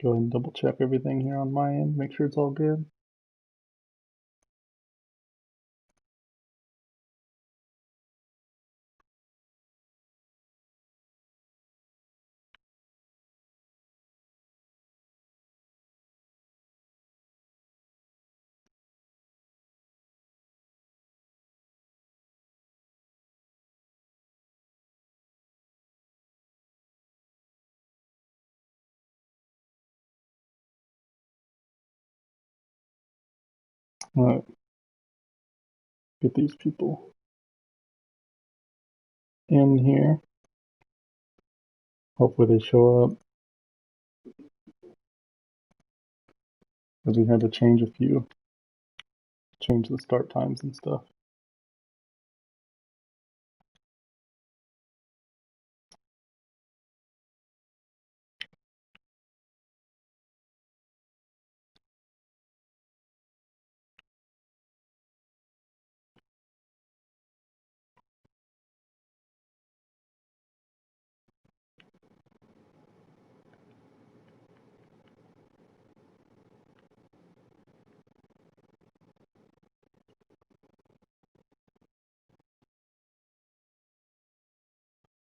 Go ahead and double check everything here on my end, make sure it's all good. All right, get these people in here. Hopefully they show up. Because we had to change the start times and stuff.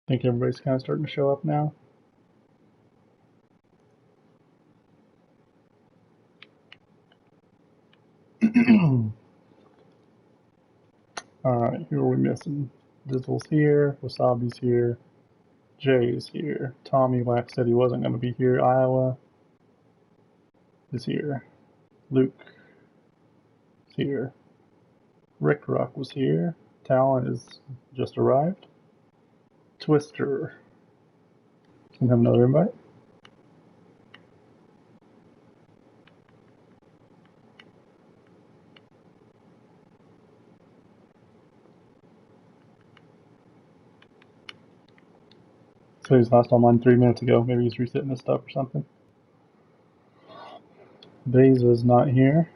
I think everybody's kind of starting to show up now. Alright, who are we missing? Dizzle's here, Wasabi's here, Jay's here, Tommy Wax said he wasn't going to be here, Iowa is here, Luke is here, Rick Rock was here, Talon is just arrived, Twister, can have another invite. So he's last online 3 minutes ago. Maybe he's resetting his stuff or something. Beza's not here.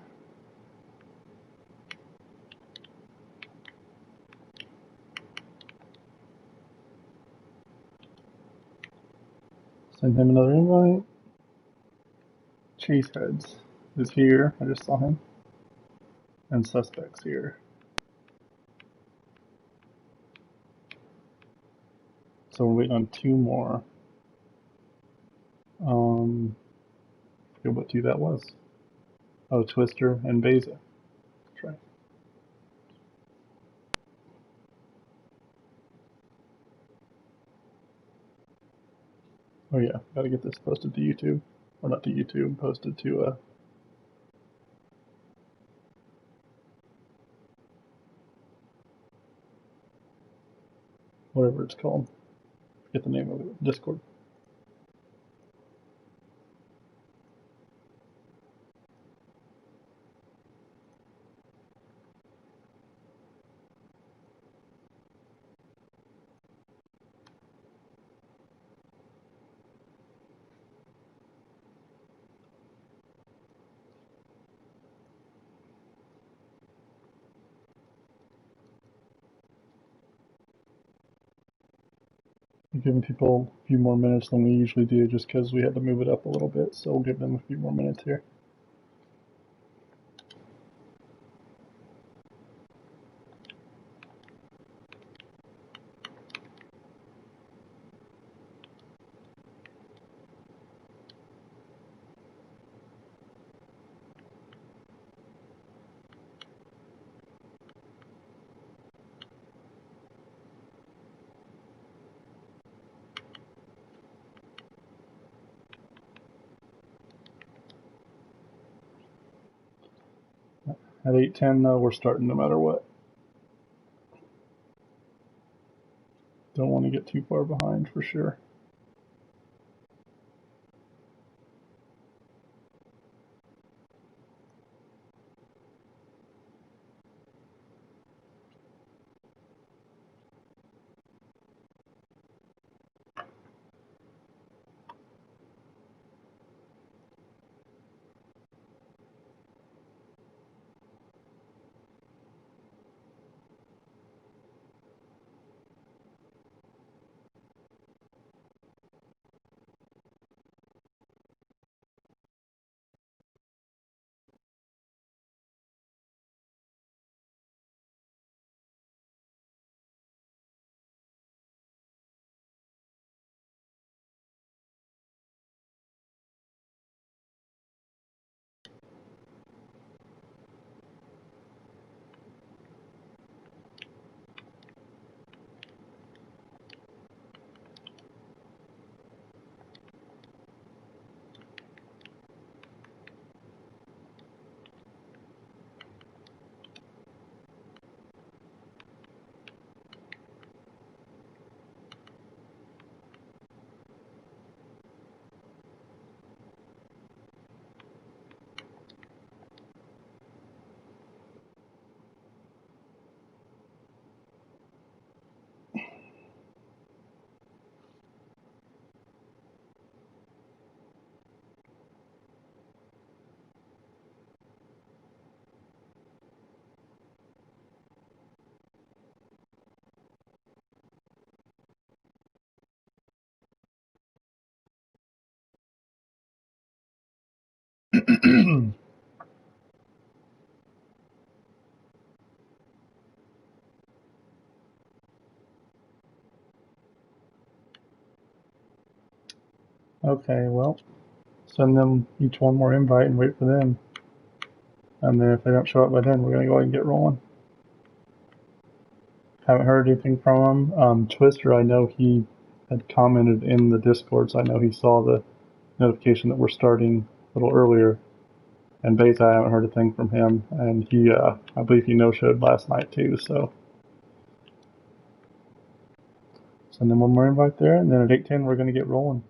Send him another invite. Cheeseheads is here. I just saw him. And Suspect's here. So we're waiting on 2 more. I forget what 2 that was. Oh, Twister and Beza. That's right. Oh yeah, gotta get this posted to YouTube. Or not to YouTube, posted to whatever it's called. Forget the name of it. Discord. We're giving people a few more minutes than we usually do just because we had to move it up a little bit, so we'll give them a few more minutes here. At 8:10 though, we're starting no matter what. Don't want to get too far behind for sure. Okay, well, send them each one more invite and wait for them. And then if they don't show up by then, we're going to go ahead and get rolling. Haven't heard anything from him. Twister, I know he had commented in the Discord, so I know he saw the notification that we're starting a little earlier. And Beta, I haven't heard a thing from him. And he, I believe he no-showed last night too, so. Send them one more invite there, and then at 8:10 we're going to get rolling.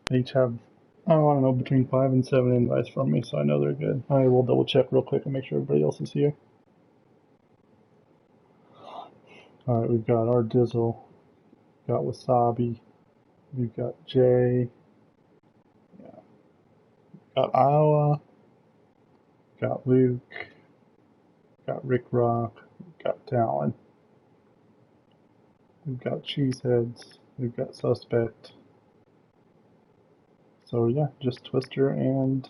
They each have, oh, I don't know, between 5 and 7 invites from me, so I know they're good. I will double check real quick and make sure everybody else is here. Alright, we've got our Dizzle, we've got Wasabi, we've got Jay, yeah, we've got Iowa, we've got Luke, we've got Rick Rock, we've got Talon, we've got Cheeseheads, we've got Suspect. So yeah, just Twister and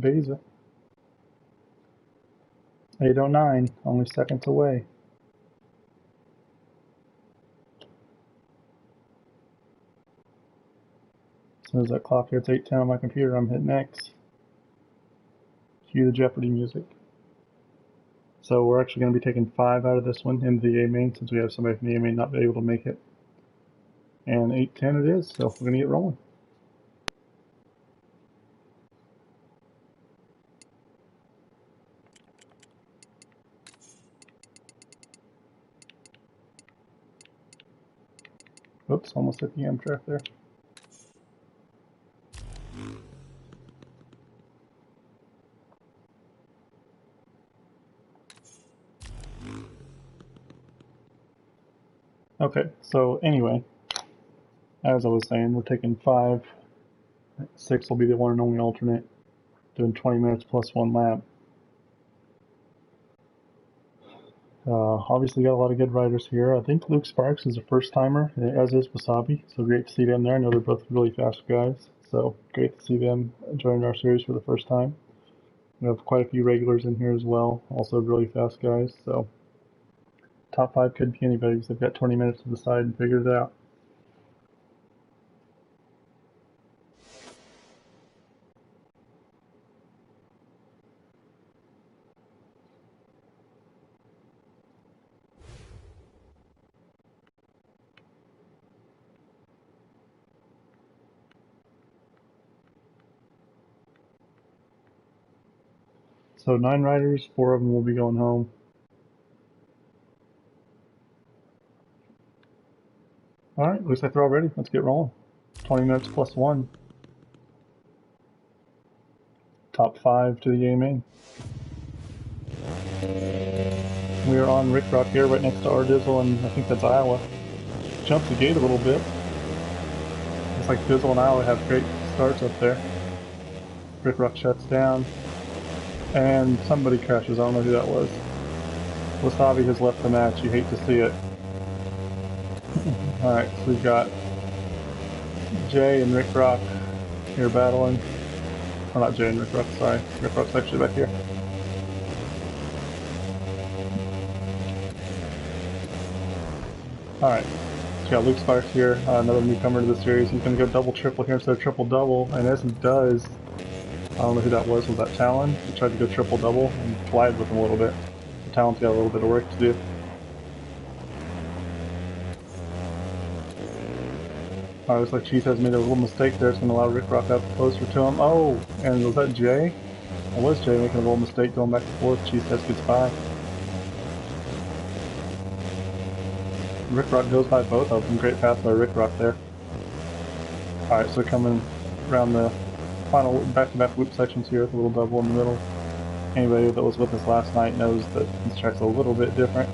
Beza. 8:09, only seconds away. As soon as that clock hits 8:10 on my computer, I'm hitting X. Cue the Jeopardy music. So we're actually going to be taking 5 out of this one into the A main, since we have somebody from the A main not be able to make it. And 8:10 it is, so we're going to get rolling. Oops, almost hit the M track there. Okay, so anyway, as I was saying, we're taking 5. 6 will be the one and only alternate, doing 20 minutes plus 1 lap. Obviously got a lot of good riders here. I think Luke Sparks is a first timer, as is Wasabi, so great to see them there. I know they're both really fast guys, so great to see them joining our series for the first time. We have quite a few regulars in here as well, also really fast guys, so top 5 could be anybody because they've got 20 minutes to decide and figure it out. So 9 riders, 4 of them will be going home. Alright, looks like they're all ready. Let's get rolling. 20 minutes plus 1. Top 5 to the A main. We are on Rick Rock here, right next to our Dizzle, and I think that's Iowa. Jumped the gate a little bit. Looks like Dizzle and Iowa have great starts up there. Rick Rock shuts down. And somebody crashes. I don't know who that was. Wasabi has left the match. You hate to see it. Alright, so we've got Jay and Rick Rock here battling. Oh, not Jay and Rick Rock, sorry. Rick Rock's actually back here. Alright, so we got Luke Sparks here, another newcomer to the series. He's going to go double-triple here instead of triple-double, and as he does, I don't know who that was that Talon? He tried to go triple-double and collided with him a little bit. The Talon's got a little bit of work to do. Alright, looks like Cheese has made a little mistake there. It's going to allow Rick Rock up closer to him. Oh, and was that Jay? It was Jay making a little mistake going back and forth. Cheese has gets by. Rick Rock goes by both of them. Great pass by Rick Rock there. Alright, so coming around the final back-to-back loop sections here with a little double in the middle. Anybody that was with us last night knows that this track's a little bit different.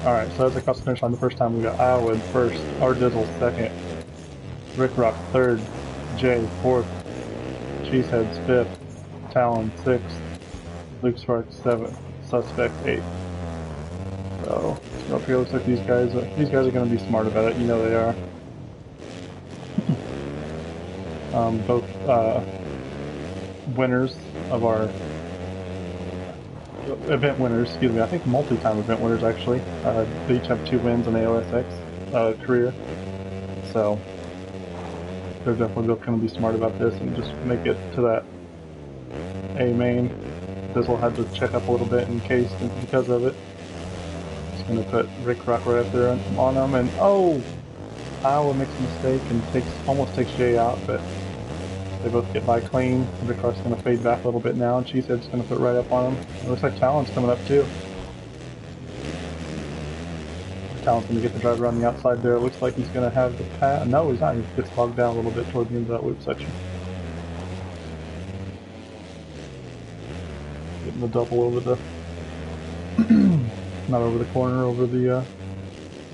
Alright, so as I crossed the finish line the first time, we got Iowa in first, R Dizzle second, Rick Rock third, Jay fourth, Cheeseheads fifth, Talon sixth, Luke Sparks seventh, Suspect eighth. So up here looks like these guys are going to be smart about it. You know they are. Both winners of our event winners, excuse me, I think multi-time event winners actually. They each have 2 wins in AOSX career. So they're definitely both going to be smart about this and just make it to that A main. Dizzle had to check up a little bit in case because of it. Just going to put Rick Rock right up there on him, and oh! Iowa makes a mistake and almost takes Jay out, but they both get by clean. Rick Rock's going to fade back a little bit now, and Cheesehead's going to put right up on him. It looks like Talon's coming up too. Talon's going to get the driver on the outside there. It looks like he's going to have the pass. No, he's not. He gets bogged down a little bit toward the end of that loop section. Getting the double over the... not over the corner, over the...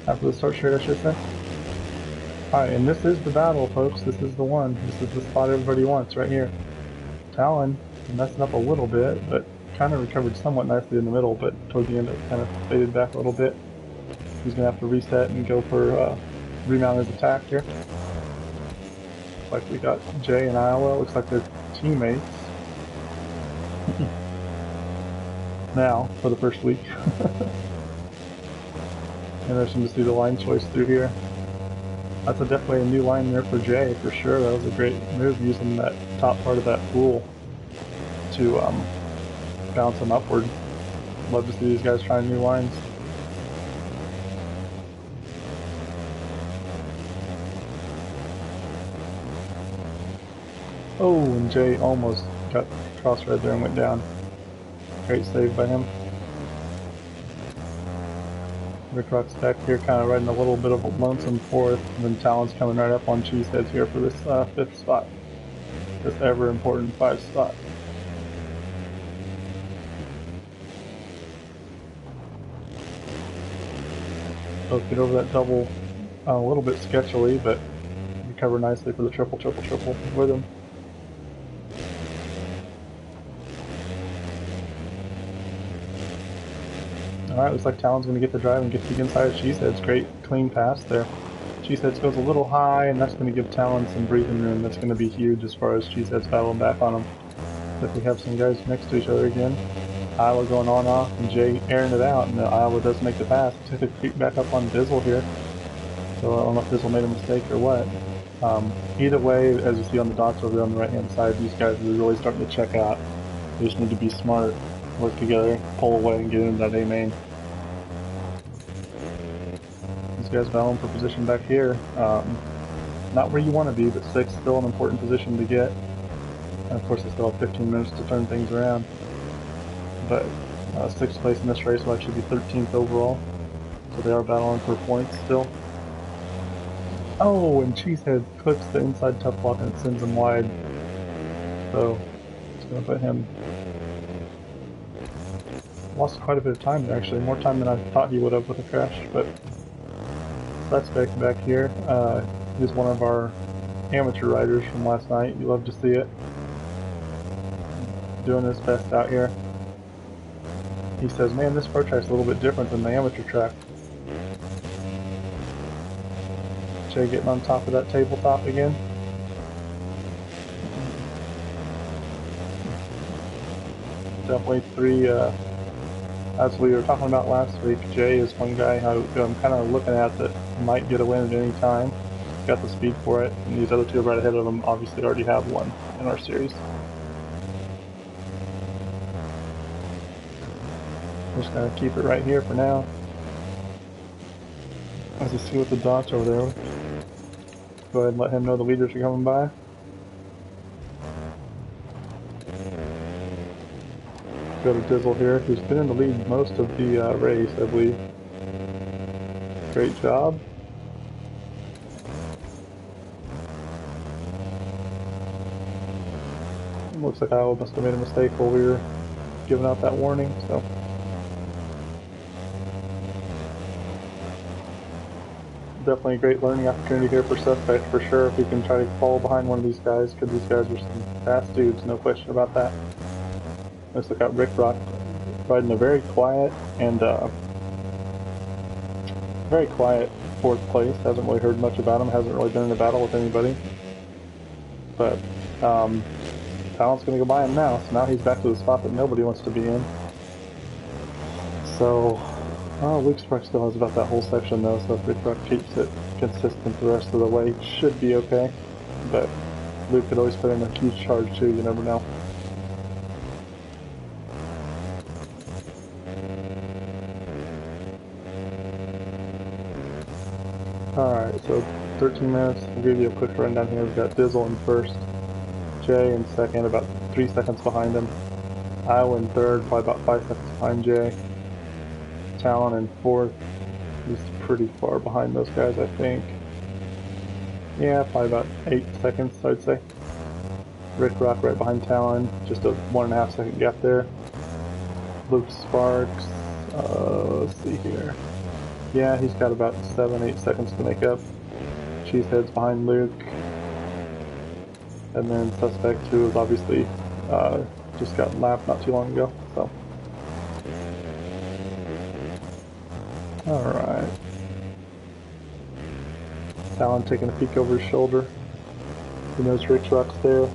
after the start straight, I should say. Alright, and this is the battle, folks. This is the one. This is the spot everybody wants, right here. Talon messed up a little bit, but kind of recovered somewhat nicely in the middle, but toward the end it kind of faded back a little bit. He's going to have to reset and go for remount his attack here. Looks like we got Jay and Iowa. Looks like they're teammates. Now, for the first week. Interesting to see the line choice through here. That's definitely a new line there for Jay, for sure. That was a great move, using that top part of that pool to bounce them upward. Love to see these guys trying new lines. Oh, and Jay almost got cross-red there and went down. Great save by him. Rick Rock's back here kind of riding a little bit of a lonesome fourth, and then Talon's coming right up on Cheeseheads here for this 5th spot. This ever important 5th spot. Both get over that double a little bit sketchily, but recover nicely for the triple with him. Alright, looks like Talon's going to get the drive and get to the inside of Cheeseheads. Great clean pass there. Cheeseheads goes a little high, and that's going to give Talon some breathing room. That's going to be huge as far as Cheeseheads battling back on him. If we have some guys next to each other again. Iowa going on off, and Jay airing it out, and Iowa does make the pass. Took a creep back up on Dizzle here. So I don't know if Dizzle made a mistake or what. Either way, as you see on the dots over there on the right hand side, these guys are really starting to check out. They just need to be smart, work together, pull away, and get into that A main. These guys battling for position back here. Not where you want to be, but 6th, still an important position to get. And of course, they still have 15 minutes to turn things around. But 6th place in this race will actually be 13th overall. So they are battling for points still. Oh, and Cheesehead clips the inside tough block and it sends him wide. So it's going to put him... Lost quite a bit of time there, actually. More time than I thought he would have with a crash. But that's back here. He's one of our amateur riders from last night. You love to see it. Doing his best out here. He says, man, this pro track's a little bit different than the amateur track. Jay getting on top of that tabletop again. Definitely 3, as we were talking about last week, Jay is one guy who I'm kind of looking at that might get a win at any time. Got the speed for it, and these other 2 right ahead of him obviously already have one in our series. Just gonna keep it right here for now. As you see with the dots over there, go ahead and let him know the leaders are coming by. Go to Dizzle here, who's been in the lead most of the race, I believe. Great job. Looks like I must have made a mistake while we were giving out that warning, so. Definitely a great learning opportunity here for Suspect for sure, if we can try to fall behind one of these guys, because these guys are some fast dudes, no question about that. Let's look at Rick Rock riding a very quiet and very quiet 4th place. Hasn't really heard much about him, hasn't really been in a battle with anybody. But Talon's going to go by him now, so now he's back to the spot that nobody wants to be in. So, Luke Spark still has about that whole section though, so if Rick Rock keeps it consistent the rest of the way, it should be okay. But Luke could always put in a huge charge too, you never know. Alright, so 13 minutes. I'll give you a quick rundown here. We've got Dizzle in first, Jay in second, about 3 seconds behind him. Iowa in third, probably about 5 seconds behind Jay. Talon in fourth. He's pretty far behind those guys, I think. Yeah, probably about 8 seconds, I'd say. Rick Rock right behind Talon, just a 1.5 second gap there. Luke Sparks, let's see here. Yeah, he's got about 7-8 seconds to make up. Cheesehead's behind Luke. And then Suspect, who is obviously just got lapped not too long ago. So, alright. Talon taking a peek over his shoulder. He knows Rick Rock's there.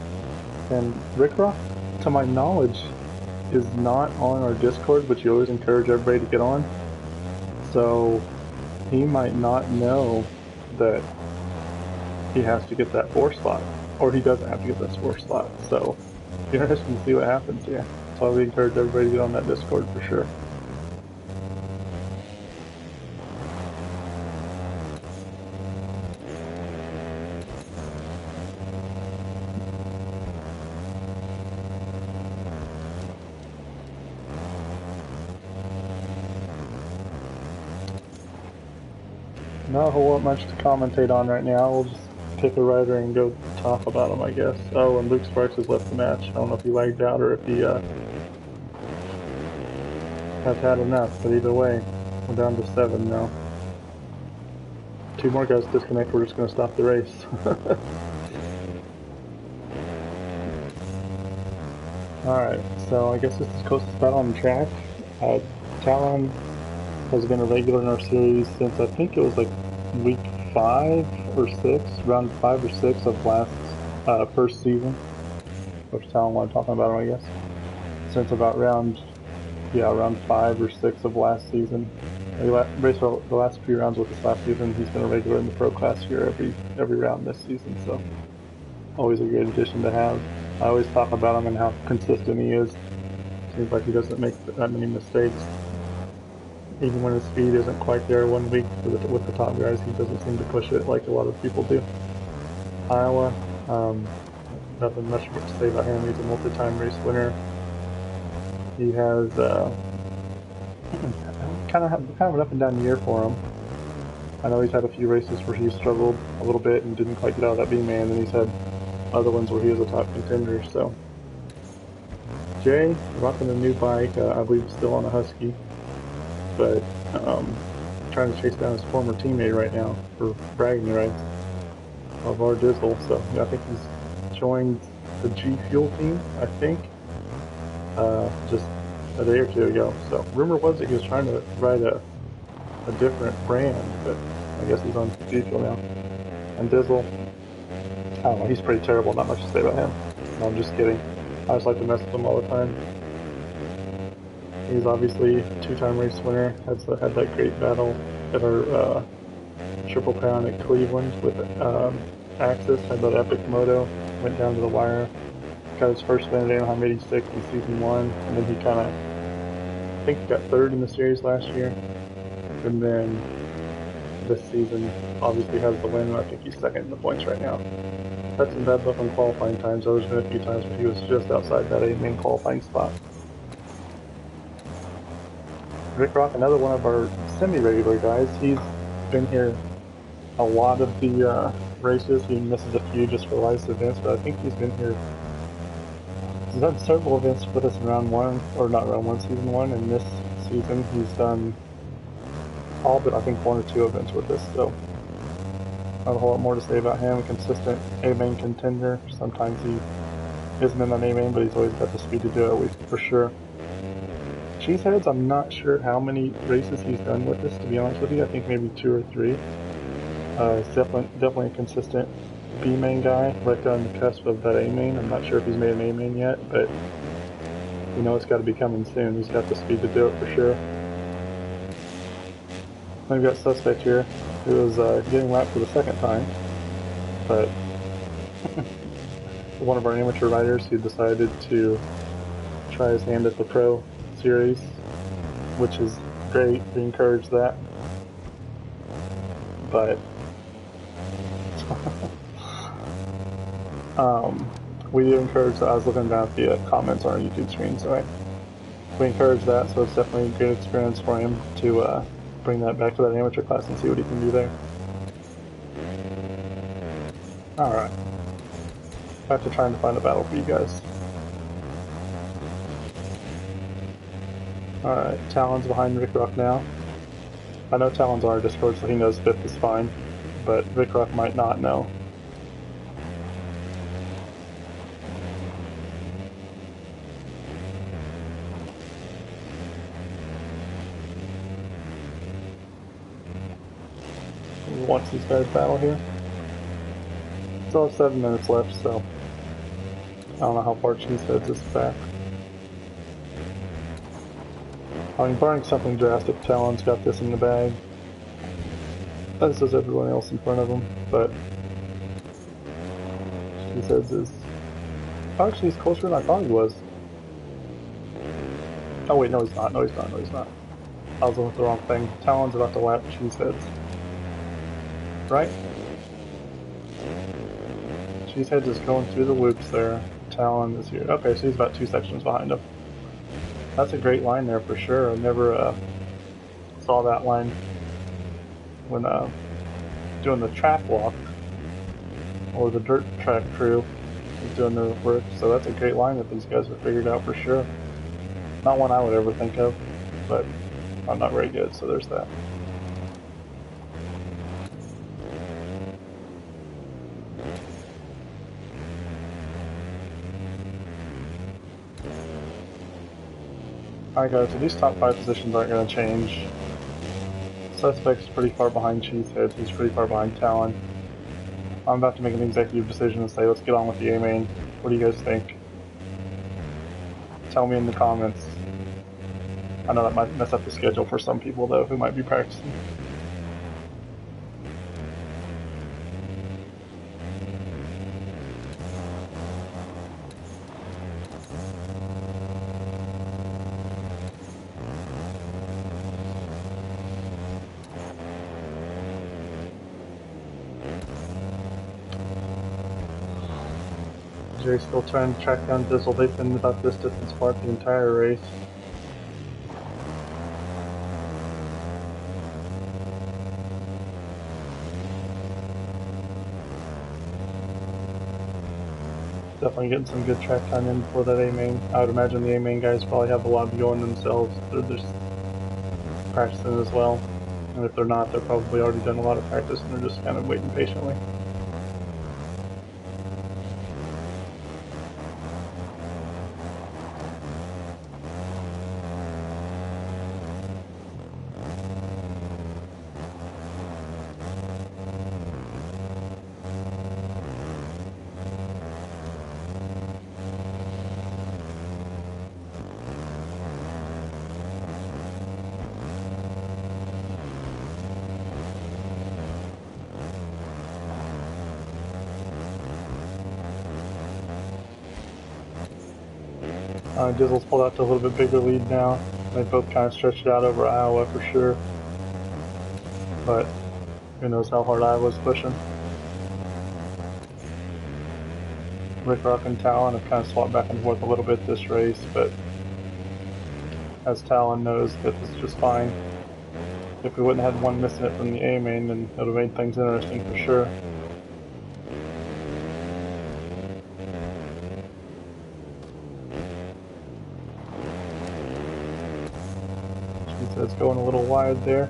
And Rick Rock, to my knowledge, is not on our Discord, which you always encourage everybody to get on. So he might not know that he has to get that 4 slot, or he doesn't have to get this 4 slot. So it's interesting to see what happens here. So we encourage everybody to get on that Discord for sure. Not a whole lot much to commentate on right now. We'll just pick a rider and go talk about him, I guess. Oh, and Luke Sparks has left the match. I don't know if he lagged out or if he has had enough, but either way, we're down to 7 now. 2 more guys disconnect, we're just going to stop the race. Alright, so I guess this is the closest battle on the track. Talon has been a regular in our series since I think it was like week 5 or 6, round 5 or 6 of last first season, which Talon I'm talking about, I guess. Since about round 5 or 6 of last season. He raced the last few rounds with us last season. He's been a regular in the pro class here every round this season, so always a great addition to have. I always talk about him and how consistent he is. Seems like he doesn't make that many mistakes. Even when his speed isn't quite there 1 week with the top guys, he doesn't seem to push it like a lot of people do. Iowa, nothing much to say about him. He's a multi-time race winner. He has kind of an up and down year for him. I know he's had a few races where he struggled a little bit and didn't quite get out of that B-man, and he's had other ones where he was a top contender. So, Jay, rocking a new bike, I believe still on a Husky, but trying to chase down his former teammate right now for bragging rights of our Dizzle. So yeah, I think he's joined the G Fuel team, I think, just a day or 2 ago. So rumor was that he was trying to ride a different brand, but I guess he's on G Fuel now. And Dizzle, I don't know, he's pretty terrible, not much to say about him. No, I'm just kidding. I just like to mess with him all the time. He's obviously a 2-time race winner, had that great battle at our Triple Crown at Cleveland with Axis, had that epic moto, went down to the wire, got his first win at Anaheim 86 in season 1, and then he kind of, I think he got 3rd in the series last year, and then this season obviously has the win, and I think he's 2nd in the points right now. Had some bad luck on qualifying times. There's been a few times where he was just outside that 8 main qualifying spot. Rick Rock, another one of our semi-regular guys, he's been here a lot of the races. He misses a few just for live events, but I think he's been here. He's done several events with us in round one, or not round one, season one, and this season he's done all but I think one or two events with us, so not a whole lot more to say about him. Consistent A-main contender. Sometimes he isn't in an A-main, but he's always got the speed to do it, for sure. Cheeseheads, I'm not sure how many races he's done with us, to be honest with you. I think maybe 2 or 3. He's definitely a consistent B-main guy, right there on the cusp of that A-main. I'm not sure if he's made an A-main yet, but you know it's got to be coming soon. He's got the speed to do it for sure. Then we've got Suspect here, who is getting lapped for the second time, but one of our amateur riders who decided to try his hand at the Pro Series, which is great. We encourage that, but we do encourage that. I was looking down at the comments on our YouTube screen, so we encourage that, so it's definitely a good experience for him to bring that back to that amateur class and see what he can do there. Alright. Back to trying to find a battle for you guys. Alright, Talon's behind Rick Rock now. I know Talon's on our Discord, so he knows 5th is fine, but Rick Rock might not know. Watch these guys battle here. Still have 7 minutes left, so I don't know how far Cheeseheads is back. I mean, barring something drastic, Talon's got this in the bag. As does everyone else in front of him, but Cheeseheads is... Actually, he's closer than I thought he was. Oh wait, no he's not, no he's not, no he's not. I was looking at the wrong thing. Talon's about to lap Cheeseheads. Right? Cheeseheads is going through the loops there. Talon is here. Okay, so he's about 2 sections behind him. That's a great line there for sure. I never saw that line when doing the track walk or the dirt track crew was doing their work. So that's a great line that these guys have figured out for sure. Not one I would ever think of, but I'm not very good, so there's that. Alright guys, so these top 5 positions aren't going to change. Suspect's pretty far behind Cheeseheads, he's pretty far behind Talon. I'm about to make an executive decision and say let's get on with the A-main. What do you guys think? Tell me in the comments. I know that might mess up the schedule for some people though who might be practicing. Jerry's still trying to track down Dizzle. They've been about this distance apart the entire race. Definitely getting some good track time in before that A-main. I would imagine the A-main guys probably have a lot going themselves. They're just practicing as well. And if they're not, they're probably already done a lot of practice and they're just kind of waiting patiently. Dizzle's pulled out to a little bit bigger lead now. They both kind of stretched it out over Iowa for sure. But who knows how hard Iowa's pushing. Rick Rock and Talon have kind of swapped back and forth a little bit this race, but as Talon knows, that is just fine. if we wouldn't have had one missing it from the A main, then it would have made things interesting for sure. She says going a little wide there.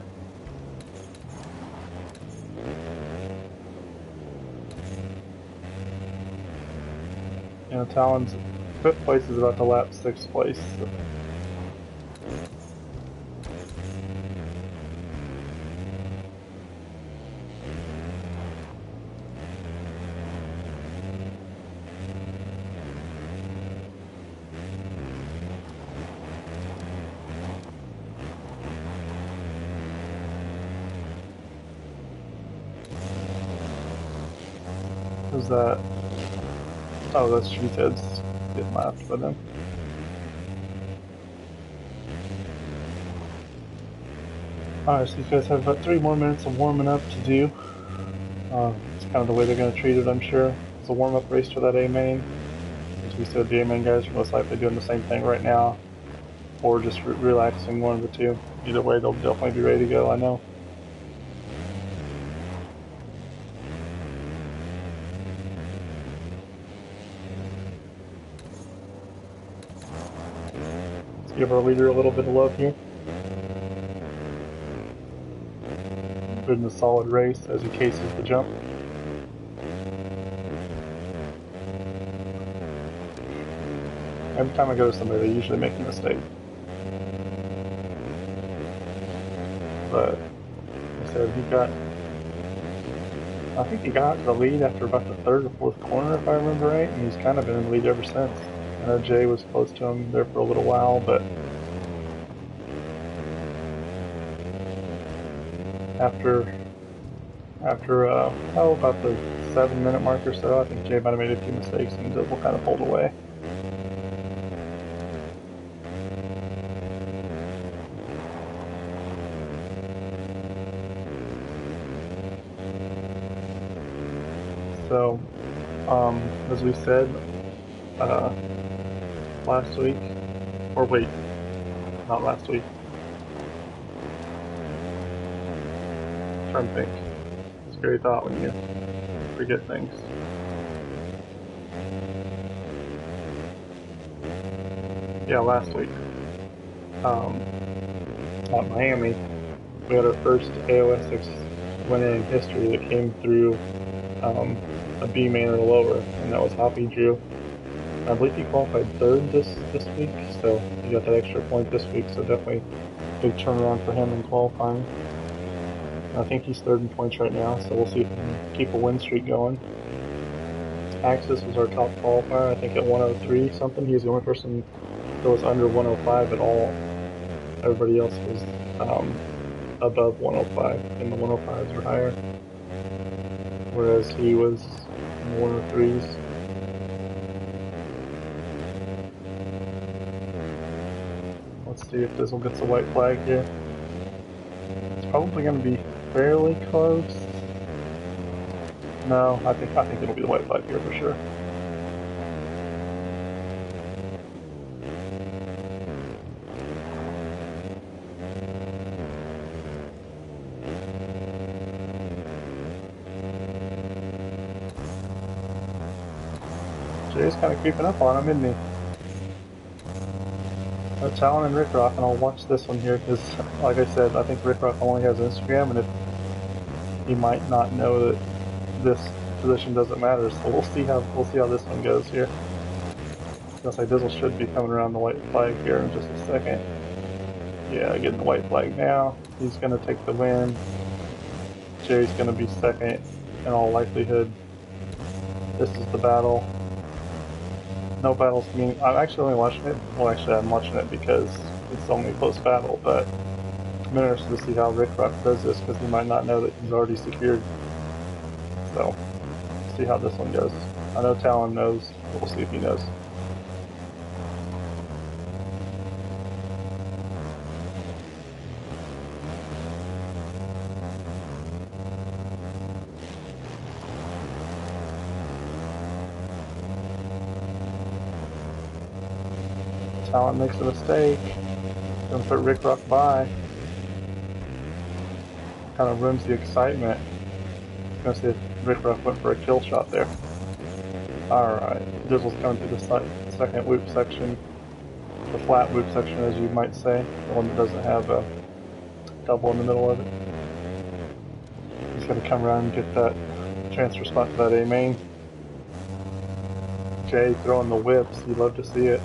You know, Talon's 5th place is about to lap 6th place. So. Who's that? Oh, that's Sheethead's getting lapped by them. Alright, so you guys have about 3 more minutes of warming up to do. It's kind of the way they're going to treat it, I'm sure. It's a warm-up race for that A main. As we said, the A main guys are most likely doing the same thing right now, or just relaxing, one of the two. Either way, they'll definitely be ready to go, I know. Let's give our leader a little bit of love here. Good in a solid race as he cases the jump. Every time I go to somebody, they usually make a mistake. But, like I said, I think he got the lead after about the 3rd or 4th corner, if I remember right, and he's kind of been in the lead ever since. I know Jay was close to him there for a little while, but after about the 7-minute mark or so, I think Jay might have made a few mistakes and Dizzle kind of pulled away. So, as we said last week, or wait, not last week. I'm trying to think. It's a scary thought when you forget things. Yeah, last week. At Miami, we had our first AOSX winner in history that came through a B main or lower, and that was Hoppy Drew. I believe he qualified 3rd this week, so he got that extra point this week, so definitely big turnaround for him in qualifying. I think he's 3rd in points right now, so we'll see if he can keep a win streak going. Axis was our top qualifier, I think at 103 something. He was the only person that was under 105 at all. Everybody else was above 105, and the 105s were higher. Whereas he was in the 103s. Let's see if Dizzle gets a white flag here. It's probably going to be fairly close. No, I think it'll be the white flag here for sure. Jay's kind of creeping up on him, isn't he? Talon and Rick Rock, and I'll watch this one here because, like I said, I think Rick Rock only has Instagram, and he might not know that this position doesn't matter. So we'll see how this one goes here. Guess like Dizzle should be coming around the white flag here in just a second. Yeah, getting the white flag now. He's gonna take the win. Jay's gonna be 2nd in all likelihood. This is the battle. No battles to me. I'm actually only watching it. Well, actually, I'm watching it because it's only a close battle, but I'm interested to see how Rick Rock does this because he might not know that he's already secured. So, see how this one goes. I know Talon knows, but we'll see if he knows. Talon makes a mistake. Gonna put Rick Rock by. kind of ruins the excitement. Gonna see if Rick Ruff went for a kill shot there. Alright, Dizzle's coming through the second loop section. The flat loop section, as you might say. The one that doesn't have a double in the middle of it. He's gonna come around and get that transfer spot to that A main. Jay throwing the whips, you love to see it.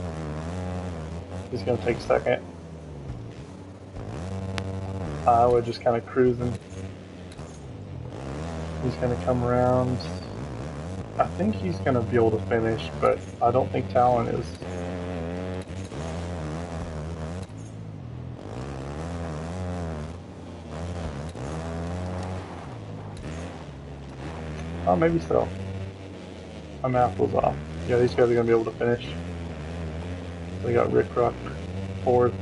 He's gonna take second. Iowa just kind of cruising. He's gonna come around. I think he's gonna be able to finish, but I don't think Talon is. Oh, maybe so. My math was off. Yeah, these guys are gonna be able to finish. So we got Rick Ruck fourth,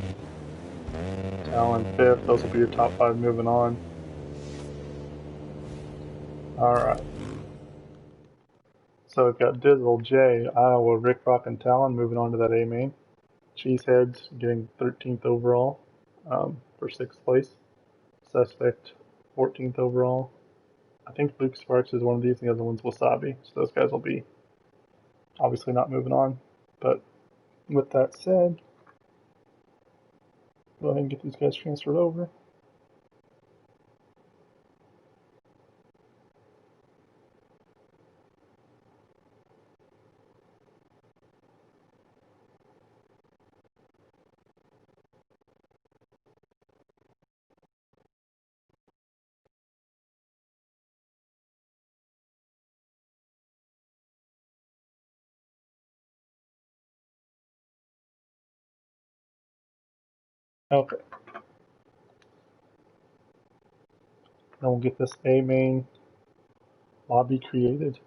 Talon fifth. Those will be your top five moving on. Alright. So we've got Dizzle, Jay, Iowa, Rick Rock, and Talon moving on to that A main. Cheeseheads getting 13th overall for 6th place. Suspect 14th overall. I think Luke Sparks is one of these, and the other one's Wasabi. So those guys will be obviously not moving on. But with that said, go ahead and get these guys transferred over. Okay. Now we'll get this A main lobby created.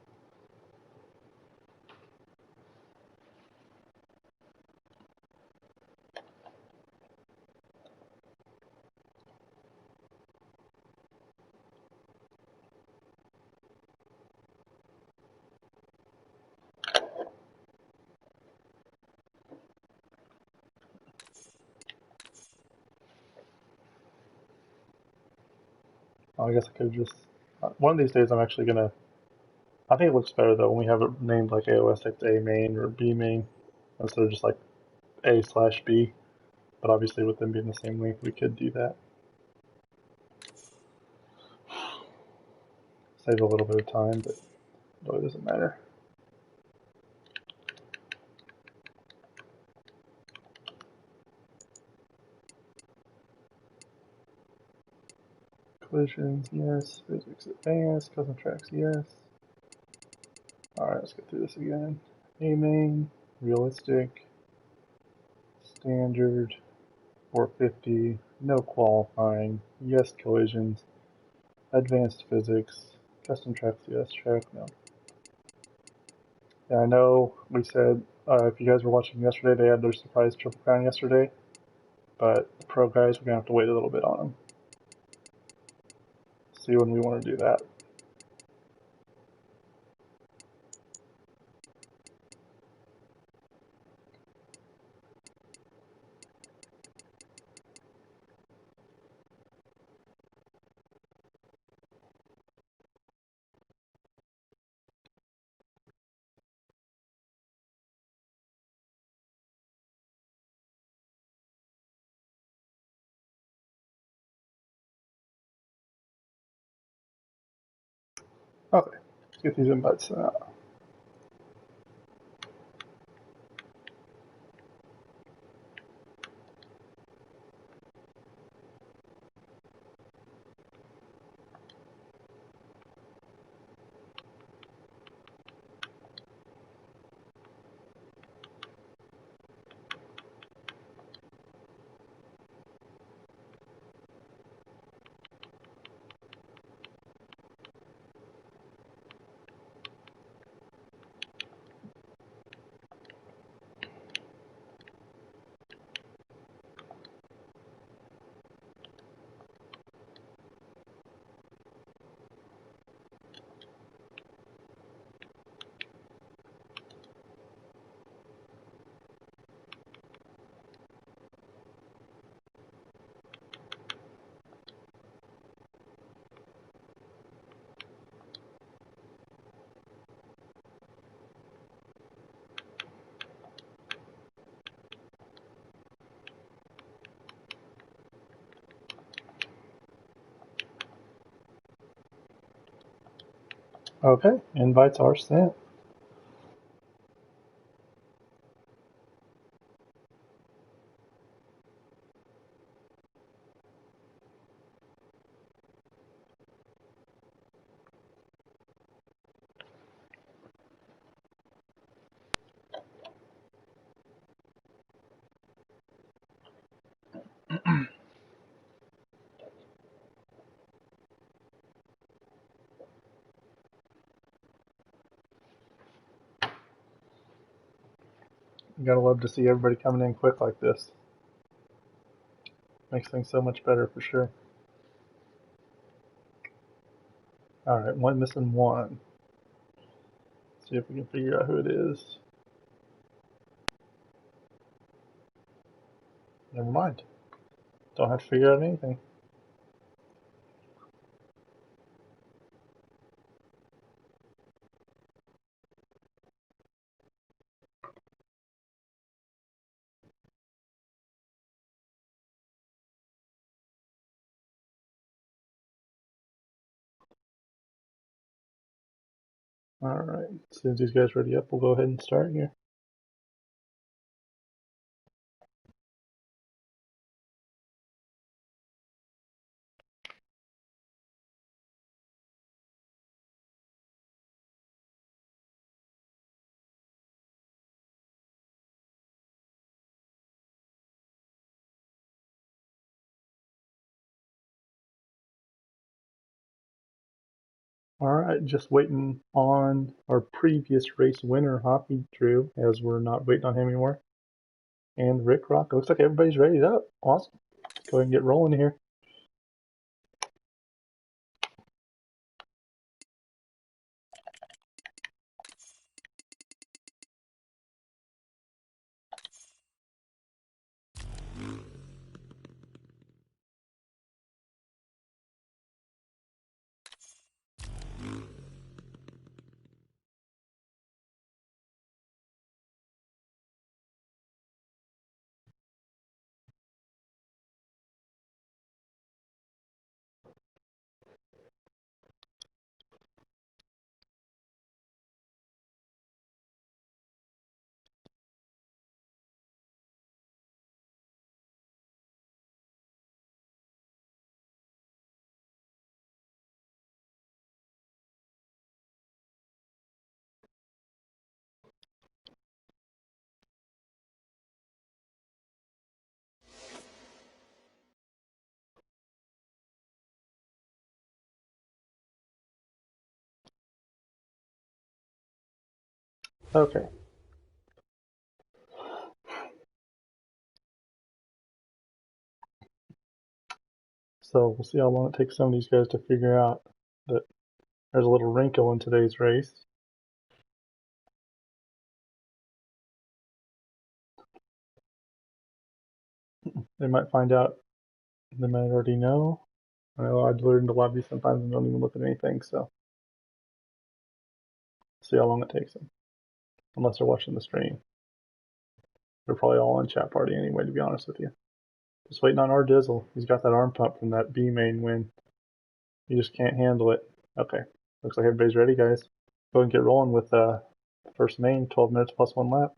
I guess I could just. One of these days I'm actually gonna. I think it looks better though when we have it named like AOSX A main or B main instead of just like A/B. But obviously with them being the same link, we could do that. Save a little bit of time, but it really doesn't matter. Collisions, yes. Physics advanced. Custom tracks, yes. Alright, let's get through this again. A main, realistic, standard, 450, no qualifying, yes collisions, advanced physics, custom tracks, yes, track, no. Yeah, I know we said, if you guys were watching yesterday, they had their surprise Triple Crown yesterday, but the pro guys, we're going to have to wait a little bit on them. See when we want to do that. Okay, let's get these invites sent out. Okay, invites are sent. You gotta love to see everybody coming in quick like this. Makes things so much better for sure. Alright, one missing one. See if we can figure out who it is. Never mind. Don't have to figure out anything. Alright, as soon as these guys are ready up, we'll go ahead and start here. Alright, just waiting on our previous race winner, Hoppy Drew, as we're not waiting on him anymore. And Rick Rock. Looks like everybody's ready up. Awesome. Go ahead and get rolling here. Okay. So we'll see how long it takes some of these guys to figure out that there's a little wrinkle in today's race. They might find out, they might already know. I know I've learned a lot of these sometimes and don't even look at anything, so see how long it takes them. Unless they're watching the stream. They're probably all on chat party anyway, to be honest with you. Just waiting on our Dizzle. He's got that arm pump from that B main win. He just can't handle it. Okay. Looks like everybody's ready, guys. Go ahead and get rolling with first main, 12 minutes plus 1 lap.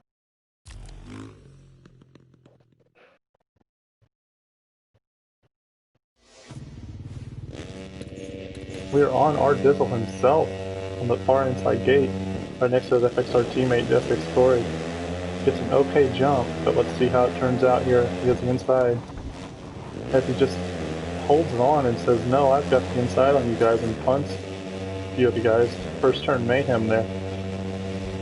We are on our Dizzle himself on the far inside gate, right next to his FXR teammate, FX Corey. Gets an okay jump, but let's see how it turns out here. He gets the inside. If he just holds it on and says, no, I've got the inside on you guys, and punts a few of the guys. First turn mayhem there.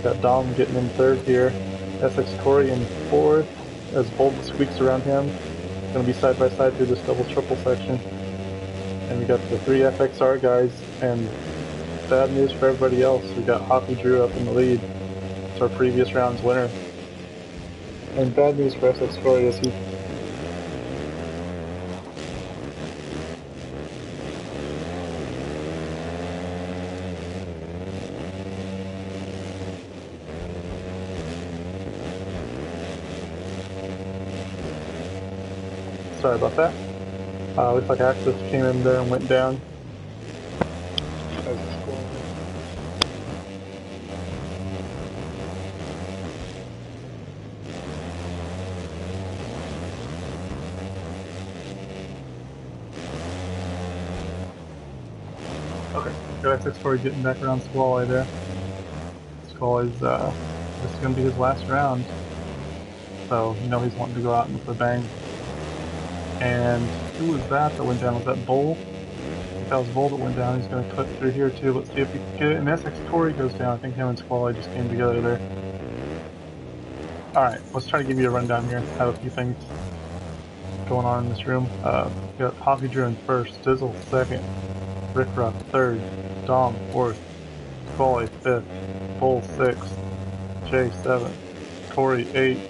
Got Dom getting in third here. FX Corey in fourth as Bolt squeaks around him. Going to be side by side through this double triple section. And we got the 3 FXR guys, and bad news for everybody else. We got Hoppy Drew up in the lead. It's our previous round's winner. And bad news for FX Corey is he sorry about that. Looks like Axis came in there and went down. Okay, good access for getting back around Squally there. Squally's, this is going to be his last round. So, you know he's wanting to go out and with a bang. And who was that went down? Was that Bull? I think that was Bull that went down. He's going to clip through here too. Let's see if he can get it. And SX Corey goes down. I think him and Squally just came together there. Alright, let's try to give you a rundown here. Have a few things going on in this room. We got Hoppy Drew in first, Dizzle second, Rick Rock third, Dom fourth, Squally fifth, Bull sixth, Jay seventh, Corey eighth,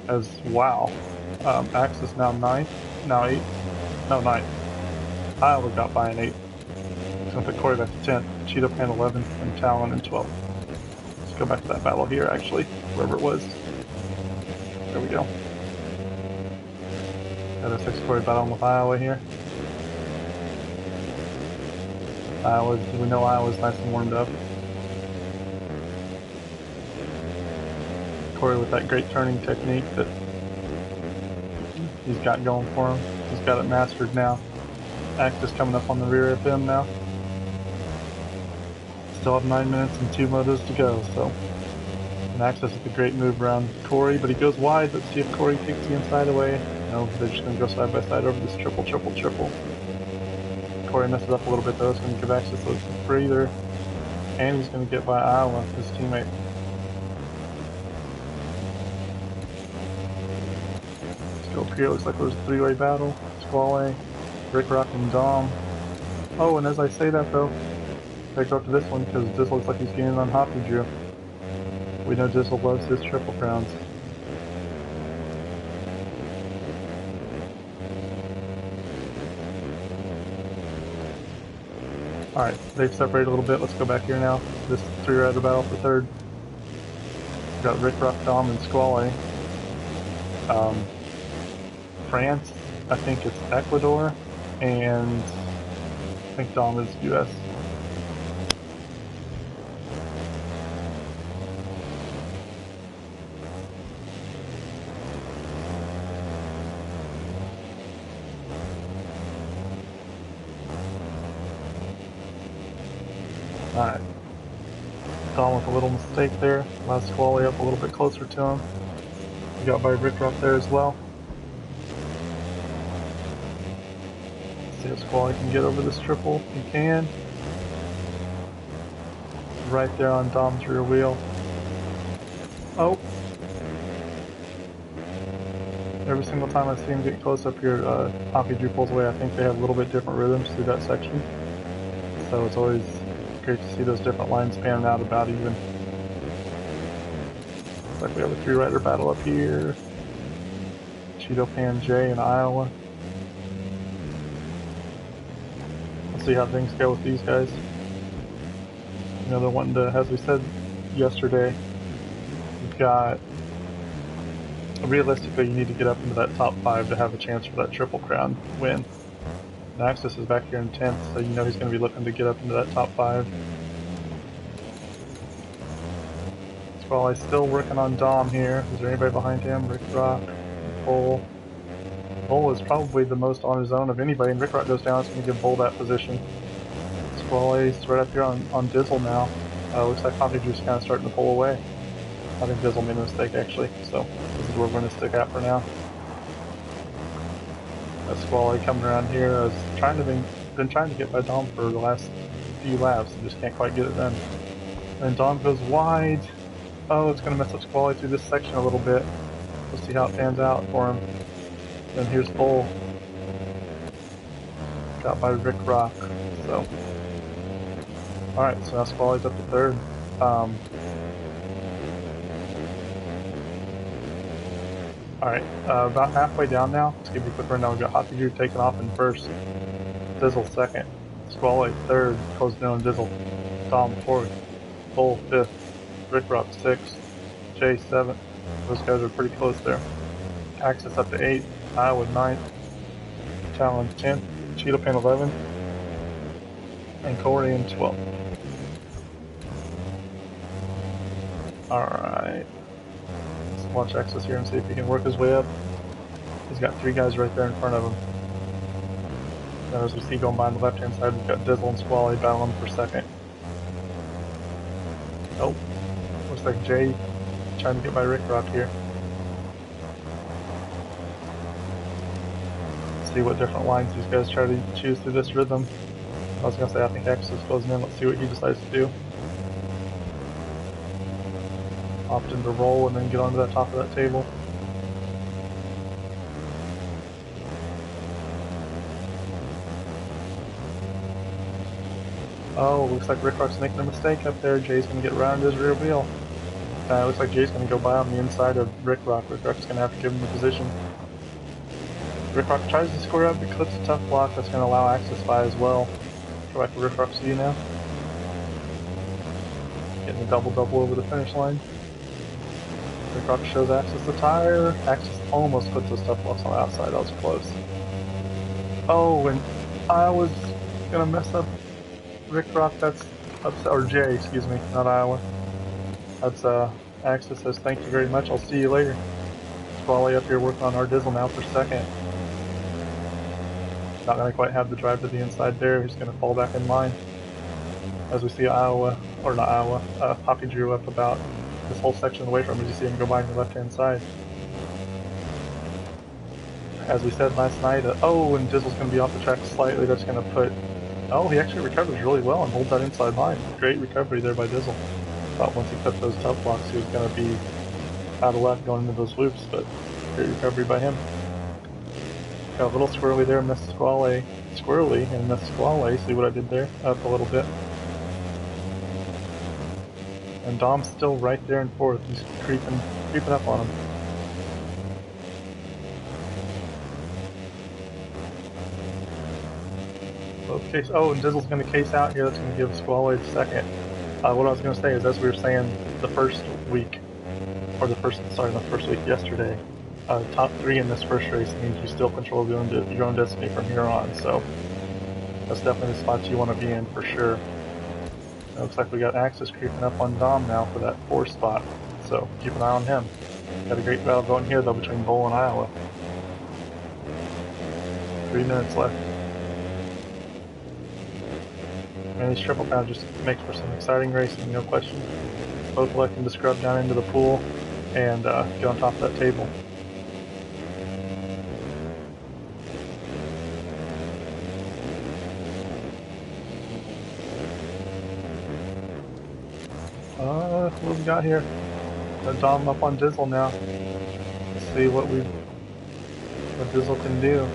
as wow. Axis now ninth, now eighth, no ninth. Iowa got by an 8th. It's going to put Corey back to 10th, Cheeto Pan 11th, and Talon in 12th. Let's go back to that battle here, actually, wherever it was. There we go. Got a 6 Corey battling with Iowa here. We know Iowa's nice and warmed up. Corey with that great turning technique that he's got going for him. He's got it mastered now. Axis coming up on the rear of him now. Still have 9 minutes and 2 motos to go, so. And Axis with a great move around Corey, but he goes wide. Let's see if Corey takes the inside away. No, they're just going to go side by side over this triple. Corey messes up a little bit though. It's going to give Axis a breather. And he's going to get by Iowa, his teammate. Let's go up here. Looks like there's a 3-way battle. Squally, Rick Rock, and Dom. Oh, and as I say that though, I go up to this one because this looks like he's gaining on Hoppy Drew. We know Dizzle loves his triple crowns. Alright, they've separated a little bit. Let's go back here now. This 3-rider battle for third. We've got Rick Rock, Dom, and Squally. France, I think it's Ecuador, and I think Dom is US. Alright. Dom with a little mistake there. Allows Squally up a little bit closer to him. We got by Rick Rock there as well. See if Squally can get over this triple. He can. Right there on Dom's rear wheel. Oh! Every single time I see him get close up here, Hoppy Drew pulls away. I think they have a little bit different rhythms through that section. So it's always great to see those different lines panning out about even. Looks like we have a 3-rider battle up here. Cheeto Pan Jay in Iowa. Let's see how things go with these guys. You know, they're wanting to, as we said yesterday, we've got, realistically you need to get up into that top 5 to have a chance for that triple crown win. And Axis is back here in 10th, so you know he's going to be looking to get up into that top 5. Squally's still working on Dom here. Is there anybody behind him? Rick Rock, Bull. Bull is probably the most on his own of anybody, and Rick Rock goes down, it's going to give Bull that position. Squally's right up here on Dizzle now. Looks like Hoppy Drew's kind of starting to pull away. I think Dizzle made a mistake actually, so this is where we're going to stick at for now. Squally coming around here. I was been trying to get by Dom for the last few laps and just can't quite get it done. And Dom goes wide. Oh, it's going to mess up Squally through this section a little bit. We'll see how it pans out for him. And here's Bull. Got by Rick Rock. So, alright, so now Squally's up to third. Alright, about halfway down now. Let's give you a quick rundown. We've got Hoppy Drew taking off in first. Dizzle second. Squally third. Cole's doing Dizzle. Dom fourth. Bull fifth. Rick Rock sixth. Jay seventh. Those guys are pretty close there. Axis up to 8th. Iowa 9th. Talon 10th. Cheeto Pan 11th. And Corey in 12th. Alright. Watch Axis here and see if he can work his way up. He's got 3 guys right there in front of him. And as we see going by on the left-hand side, we've got Dizzle and Squally battling for second. Oh, looks like Jay trying to get by Rick Rock here. See what different lines these guys try to choose through this rhythm. I was going to say, I think X is closing in. Let's see what he decides to do. Opt in to roll and then get onto the top of that table. Oh, looks like Rick Rock's making a mistake up there. Jay's going to get around his rear wheel. Looks like Jay's going to go by on the inside of Rick Rock. Rick Rock's going to have to give him the position. Rick Rock tries to square up, but clips a tough block that's going to allow access by as well. Go back to Rick Rock's view now. Getting a double-double over the finish line. Rick Rock shows Access the tire. Access almost puts those tough blocks on the outside. That was close. Oh, and Iowa's going to mess up Rick Rock. That's upset, or Jay, excuse me, not Iowa. That's Access says, thank you very much. I'll see you later. Squally up here working on our Dizzle now for second. Not going to quite have the drive to the inside there. He's going to fall back in line. As we see Iowa, or not Iowa, Poppy drew up about this whole section away from him as you see him go by on the left-hand side. As we said last night, oh, and Dizzle's going to be off the track slightly. That's going to put... Oh, he actually recovers really well and holds that inside line. Great recovery there by Dizzle. Thought once he cut those tough blocks, he was going to be out of luck going into those loops, but great recovery by him. Got a little squirrely there, missed Squally. Squirrely and missed Squally. See what I did there? Up a little bit. And Dom's still right there in fourth. He's creeping up on him. Okay, oh, and Dizzle's going to case out here. That's going to give Squally the second. What I was going to say is, as we were saying the first week, or not the first week, yesterday, top three in this first race means you still control your own destiny from here on, so that's definitely the spot you want to be in for sure. It looks like we got Access creeping up on Dom now for that fourth spot, so keep an eye on him. Got a great battle going here though between Bull and Iowa. 3 minutes left. And these triple count just makes for some exciting racing, no question. Both electing to scrub down into the pool and get on top of that table. What we got here? Got Dom up on Dizzle now. Let's see what Dizzle can do.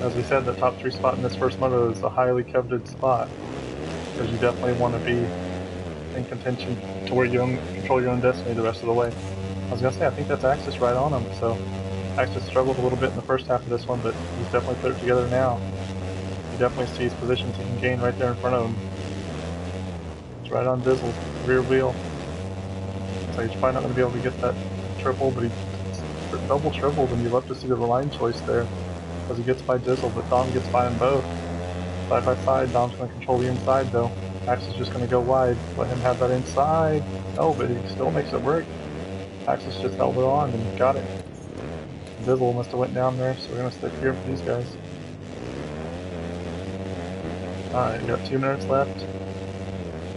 As we said, the top 3 spot in this first moto is a highly coveted spot, because you definitely want to be in contention to where you control your own destiny the rest of the way. I was going to say, I think that's Access right on him, so Access struggled a little bit in the first half of this one, but he's definitely put it together now. You definitely see his positions he can gain right there in front of him. It's right on Dizzle's rear wheel. So he's probably not going to be able to get that triple, but he double tripled, and you'd love to see the line choice there, because he gets by Dizzle, but Dom gets by them both. Side by side, Dom's going to control the inside though. Access is just going to go wide, let him have that inside. Oh, but he still makes it work. Access just held it on and got it. Dizzle must have went down there, so we're going to stick here for these guys. Alright, we got 2 minutes left.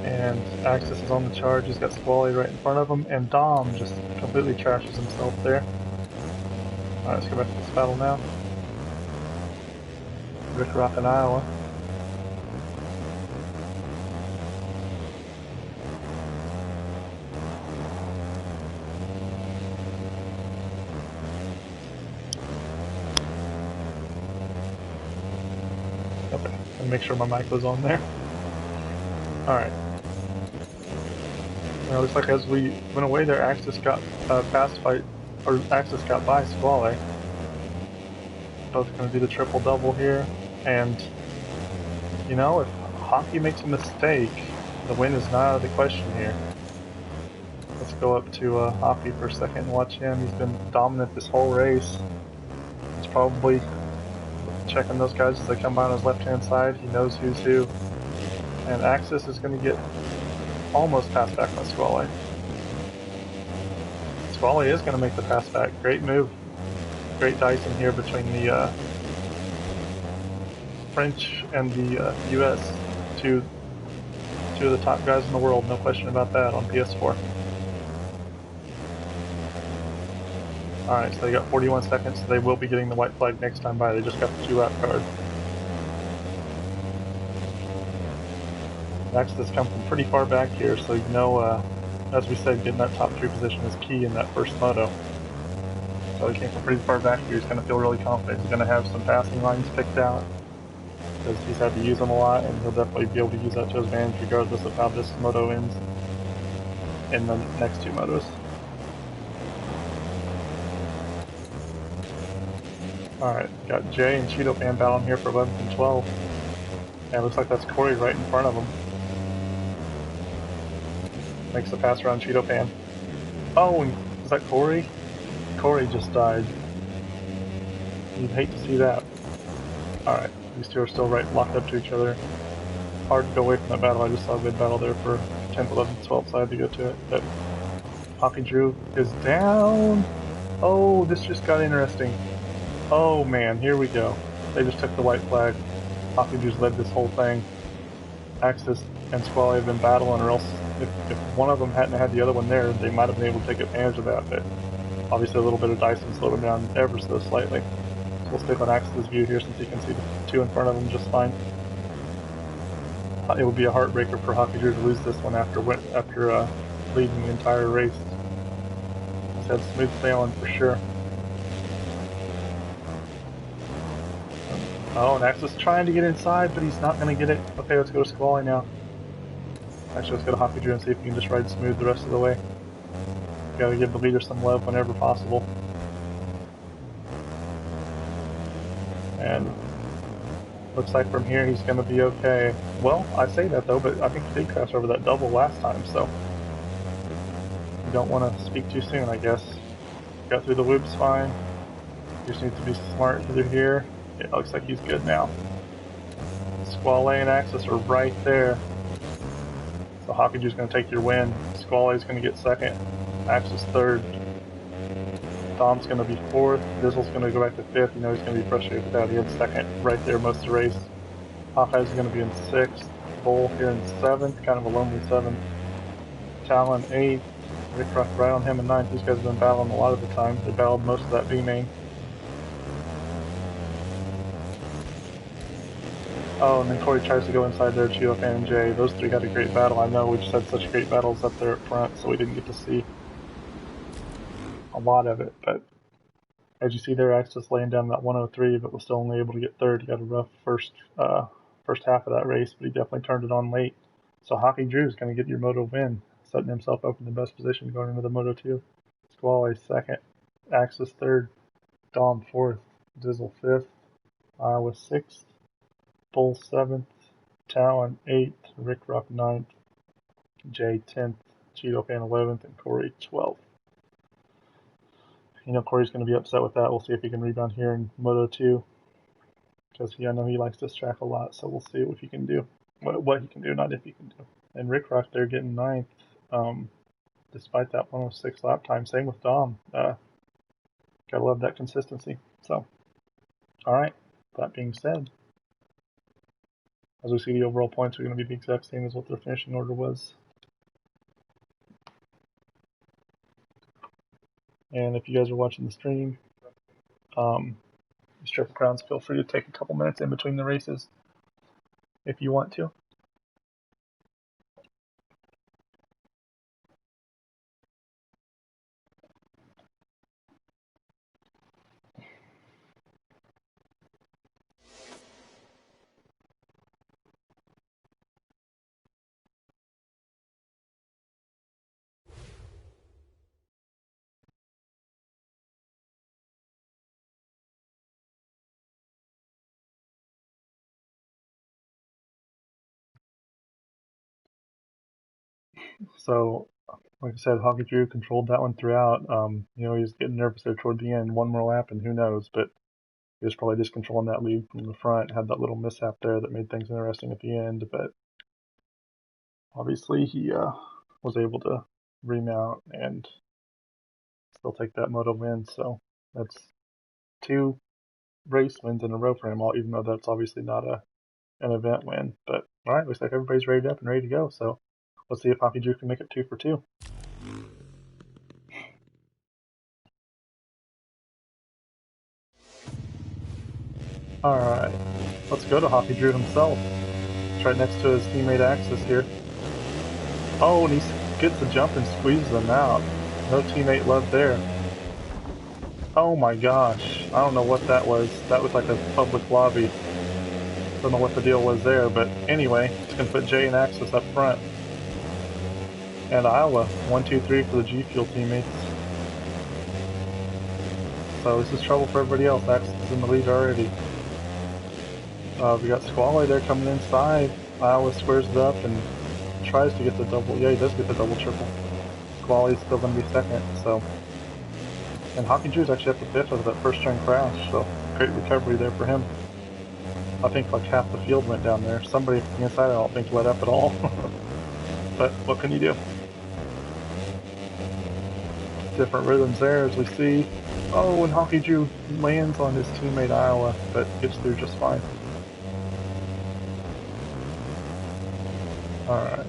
And Access is on the charge. He's got Squally right in front of him, and Dom just completely trashes himself there. Alright, let's go back to this battle now. Rick Rock and Iowa. Okay, and make sure my mic was on there. Alright. Now, it looks like as we went away there, Access got Access got by Squally. Both going to do the triple-double here, and you know, if Hockey makes a mistake, the win is not out of the question here. Let's go up to Hockey for a second and watch him. He's been dominant this whole race. He's probably checking those guys as they come by on his left-hand side. He knows who's who. And Access is going to get almost passed back by Squally. Squally is going to make the pass back. Great move. Great dicing here between the French and the US, two of the top guys in the world, no question about that, on PS4. Alright, so they got 41 seconds, so they will be getting the white flag next time by. They just got the 2-lap card. Max has come from pretty far back here, so you know, as we said, getting that top 3 position is key in that first moto. So he came from pretty far back here. He's going to feel really confident. He's going to have some passing lines picked out because he's had to use them a lot, and he'll definitely be able to use that to his advantage regardless of how this moto ends in the next 2 motos. Alright, got Jay and Cheeto Fan battling here for 11th and 12th. And it looks like that's Corey right in front of him. Makes the pass around Cheeto Fan. Oh, is that Corey? Corey just died. You'd hate to see that. Alright, these two are still locked up to each other. Hard to go away from that battle. I just saw a good battle there for 10th, 11th, 12th, so I had to go to it. But Hockey Drew is down. Oh, this just got interesting. Oh man, here we go. They just took the white flag. Hockey Drew's led this whole thing. Axis and Squally have been battling, or else if one of them hadn't had the other one there, they might have been able to take advantage of that, but obviously a little bit of Dyson slowed him down ever so slightly. So we'll stick on Axis's view here since he can see the 2 in front of him just fine. It would be a heartbreaker for Hockey Drew to lose this one after leading the entire race. He's had smooth sailing for sure. Oh, and Axis trying to get inside, but he's not going to get it. Okay, let's go to Squally now. Actually, let's go to Hockey Drew and see if he can just ride smooth the rest of the way. Gotta give the leader some love whenever possible. And looks like from here he's going to be okay. Well, I say that though, but I think he did crash over that double last time, so you don't want to speak too soon, I guess. Got through the loops fine. Just needs to be smart through here. It looks like he's good now. Squally and Axis are right there. So Hockey Drew's going to take your win. Squally's going to get second. Axis third. Dom's going to be fourth. Dizzle's going to go back to fifth. You know he's going to be frustrated with that. He had second right there most of the race. Hawkeye's going to be in sixth. Bull here in seventh. Kind of a lonely seventh. Talon eighth. Rick Rock right on him in ninth. These guys have been battling a lot of the time. They battled most of that B main. Oh, and then Corey tries to go inside there, Cheeto Fan and Jay. Those 3 had a great battle. I know we just had such great battles up there at front, so we didn't get to see a lot of it. But as you see there, Axis laying down that 103, but was still only able to get third. He got a rough first half of that race, but he definitely turned it on late. So Hockey Drew is going to get your Moto win, setting himself up in the best position going into the Moto 2. Squally second, Axis third, Dom fourth, Dizzle fifth, Iowa sixth, Bull 7th, Talon 8th, Rick Rock 9th, Jay 10th, Cheeto Fan 11th, and Corey 12th. You know Corey's going to be upset with that. We'll see if he can rebound here in Moto 2. Because I know he likes this track a lot, so we'll see what he can do. What he can do, not if he can do. And Rick Rock there getting 9th, despite that 106 lap time. Same with Dom. Gotta love that consistency. So, alright, that being said, as we see, the overall points are going to be the exact same as what their finishing order was. And if you guys are watching the stream, these Triple Crowns, feel free to take a couple minutes in between the races if you want to. So, like I said, Hockey Drew controlled that one throughout. You know, he was getting nervous there toward the end. One more lap, and who knows? But he was probably just controlling that lead from the front. Had that little mishap there that made things interesting at the end. But obviously, he was able to remount and still take that moto win. So that's 2 race wins in a row for him, even though that's obviously not an event win. But alright, looks like everybody's ready up and ready to go, so let's see if Hockey Drew can make it 2 for 2. Alright, let's go to Hockey Drew himself. It's right next to his teammate Axis here. Oh, and he gets the jump and squeezes him out. No teammate love there. Oh my gosh, I don't know what that was. That was like a public lobby. Don't know what the deal was there, but anyway, it's going to put Jay and Axis up front. And Iowa, 1, 2, 3 for the G Fuel teammates. So this is trouble for everybody else. Axis is in the lead already. We got Squally there coming inside. Iowa squares it up and tries to get the double. Yeah, he does get the double triple. Squally's still going to be second, so. And Hockey Drew's actually up to 5th after that first turn crash, so great recovery there for him. I think like half the field went down there. Somebody from the inside I don't think let up at all. But what can you do? Different rhythms there as we see. Oh, and Hockey Drew lands on his teammate Iowa, but gets through just fine. Alright.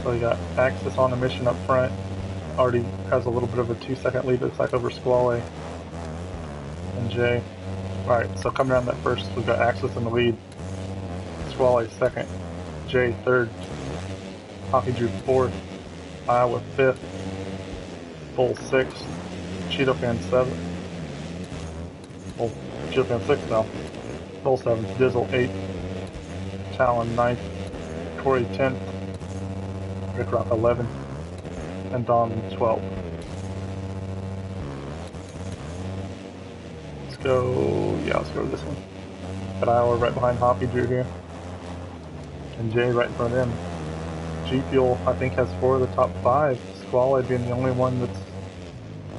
So we got Axis on a mission up front. Already has a little bit of a 2-second lead, looks like, over Squally and Jay. Alright, so coming around that first, we've got Axis in the lead. Squally second. Jay third. Hockey Drew 4th. Iowa 5th. Bull 6th. Cheeto Fan 7th. Well, Cheeto Fan 6th now. Bull 7th. Dizzle 8th. Talon 9th. Corey 10th. Rick Rock 11th. And Dom 12th. Let's go to this one. Got Iowa right behind Hockey Drew here. And Jay right in front of him. G Fuel, I think, has 4 of the top 5. Squally being the only one that's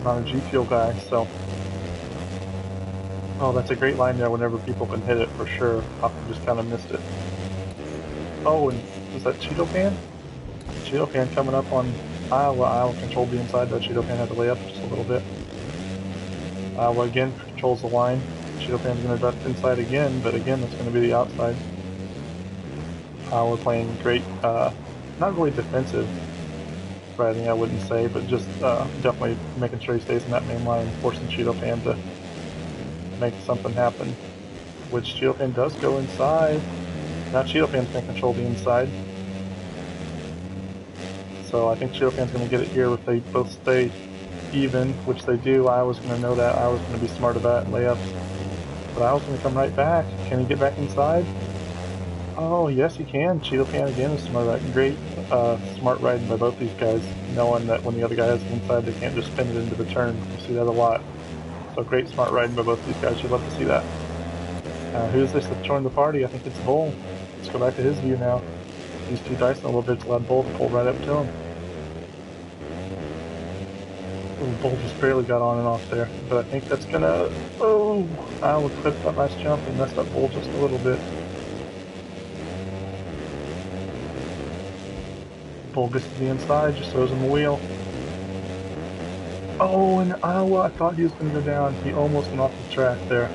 not a G Fuel guy, so. Oh, that's a great line there whenever people can hit it for sure. Hockey just kind of missed it. Oh, and was that Cheeto Fan? Cheeto Fan coming up on Iowa. Iowa controlled the inside, though Cheeto Fan had to lay up just a little bit. Iowa again controls the line. Cheeto Fan's going to duck inside again, but again, that's going to be the outside. Iowa playing great, not really defensive riding, I wouldn't say, but just definitely making sure he stays in that main line, forcing Cheeto Fan to make something happen. Which Cheeto Fan does go inside. Now Cheeto Fan's going to control the inside. So I think Cheeto Fan's going to get it here if they both stay even, which they do. Iowa's going to know that. Iowa's going to be smart about layups. But Iowa's going to come right back. Can he get back inside? Oh, yes he can. Cheeto Fan again is smart about it. Great smart riding by both these guys, knowing that when the other guy has it inside, they can't just spin it into the turn. You see that a lot. So great smart riding by both these guys. You'd love to see that. Who's this that's joined the party? I think it's Bull. Let's go back to his view now. These two dicing a little bit to let Bull pull right up to him. Ooh, Bull just barely got on and off there, but I think that's gonna. Oh, Iowa clipped that last jump and messed up Bull just a little bit. Bull gets to the inside, just throws him a wheel. Oh, and Iowa, I thought he was going to go down. He almost went off the track there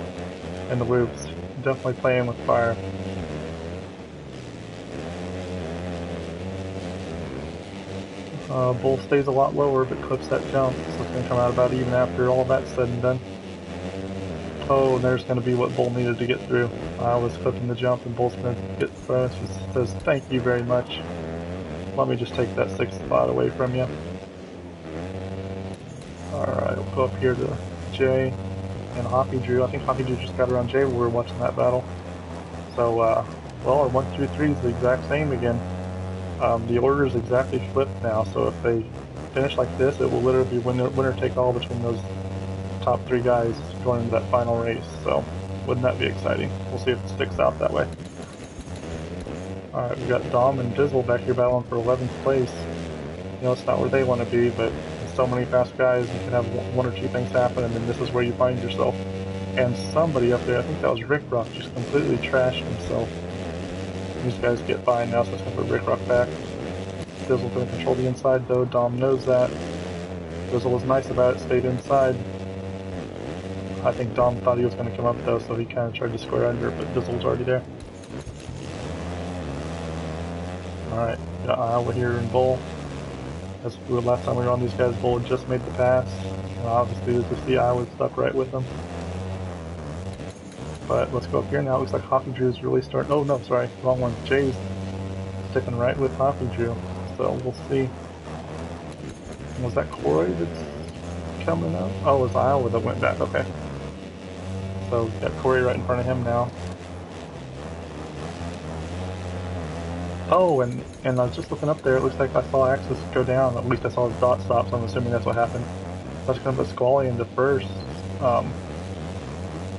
in the loops. Definitely playing with fire. Bull stays a lot lower, but clips that jump, so it's going to come out about even after all that's said and done. Oh, and there's going to be what Bull needed to get through. Iowa's clipping the jump, and Bull's going to get through. She says, "Thank you very much. Let me just take that 6th spot away from you." Alright, we'll go up here to Jay and Hockey Drew. I think Hockey Drew just got around Jay when we were watching that battle. So, well, our 1 through 3 is the exact same again. The order is exactly flipped now, so if they finish like this, it will literally be winner take all between those top 3 guys going into that final race. So, wouldn't that be exciting? We'll see if it sticks out that way. Alright, we got Dom and Dizzle back here battling for 11th place. You know, it's not where they want to be, but with so many fast guys, you can have 1 or 2 things happen, and then this is where you find yourself. And somebody up there, I think that was Rick Rock, just completely trashed himself. These guys get by now, so it's going to put Rick Rock back. Dizzle's going to control the inside, though. Dom knows that. Dizzle was nice about it, stayed inside. I think Dom thought he was going to come up though, so he kind of tried to square under, but Dizzle's already there. Alright, got Iowa here in Bull. As we were last time we were on these guys, Bull had just made the pass. Obviously, as you see, Iowa stuck right with them. But let's go up here now. It looks like Hoppy Drew's really starting. Oh no, sorry, wrong one. Jay's sticking right with Hoppy Drew. So we'll see. Was that Corey that's coming up? Oh, it was Iowa that went back. Okay. So we've got Corey right in front of him now. Oh, and I was just looking up there. It looks like I saw Axis go down. At least I saw his dot stop, so I'm assuming that's what happened. That's going to put Squally into first.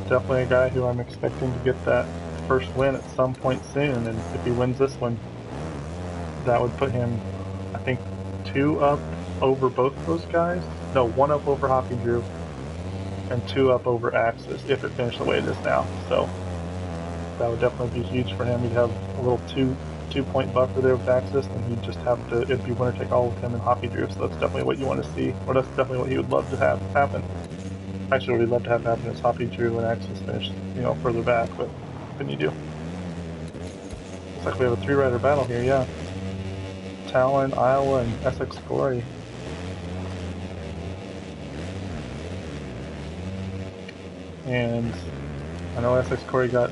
Definitely a guy who I'm expecting to get that first win at some point soon, and if he wins this one, that would put him, I think, 2 up over both of those guys. No, 1 up over Hoppy Drew, and 2 up over Axis, if it finished the way it is now. So that would definitely be huge for him. He'd have a little two-point buffer there with Axis, and he'd just have to, it'd be winner take all with him and Hoppy Drew, so that's definitely what you want to see, or that's definitely what he would love to have happen. Actually, what he'd love to have happen is Hoppy Drew and Axis finish, further back, but what can you do? Looks like we have a 3-rider battle here, yeah. Talon, Iowa, and SX Corey. And I know SX Corey had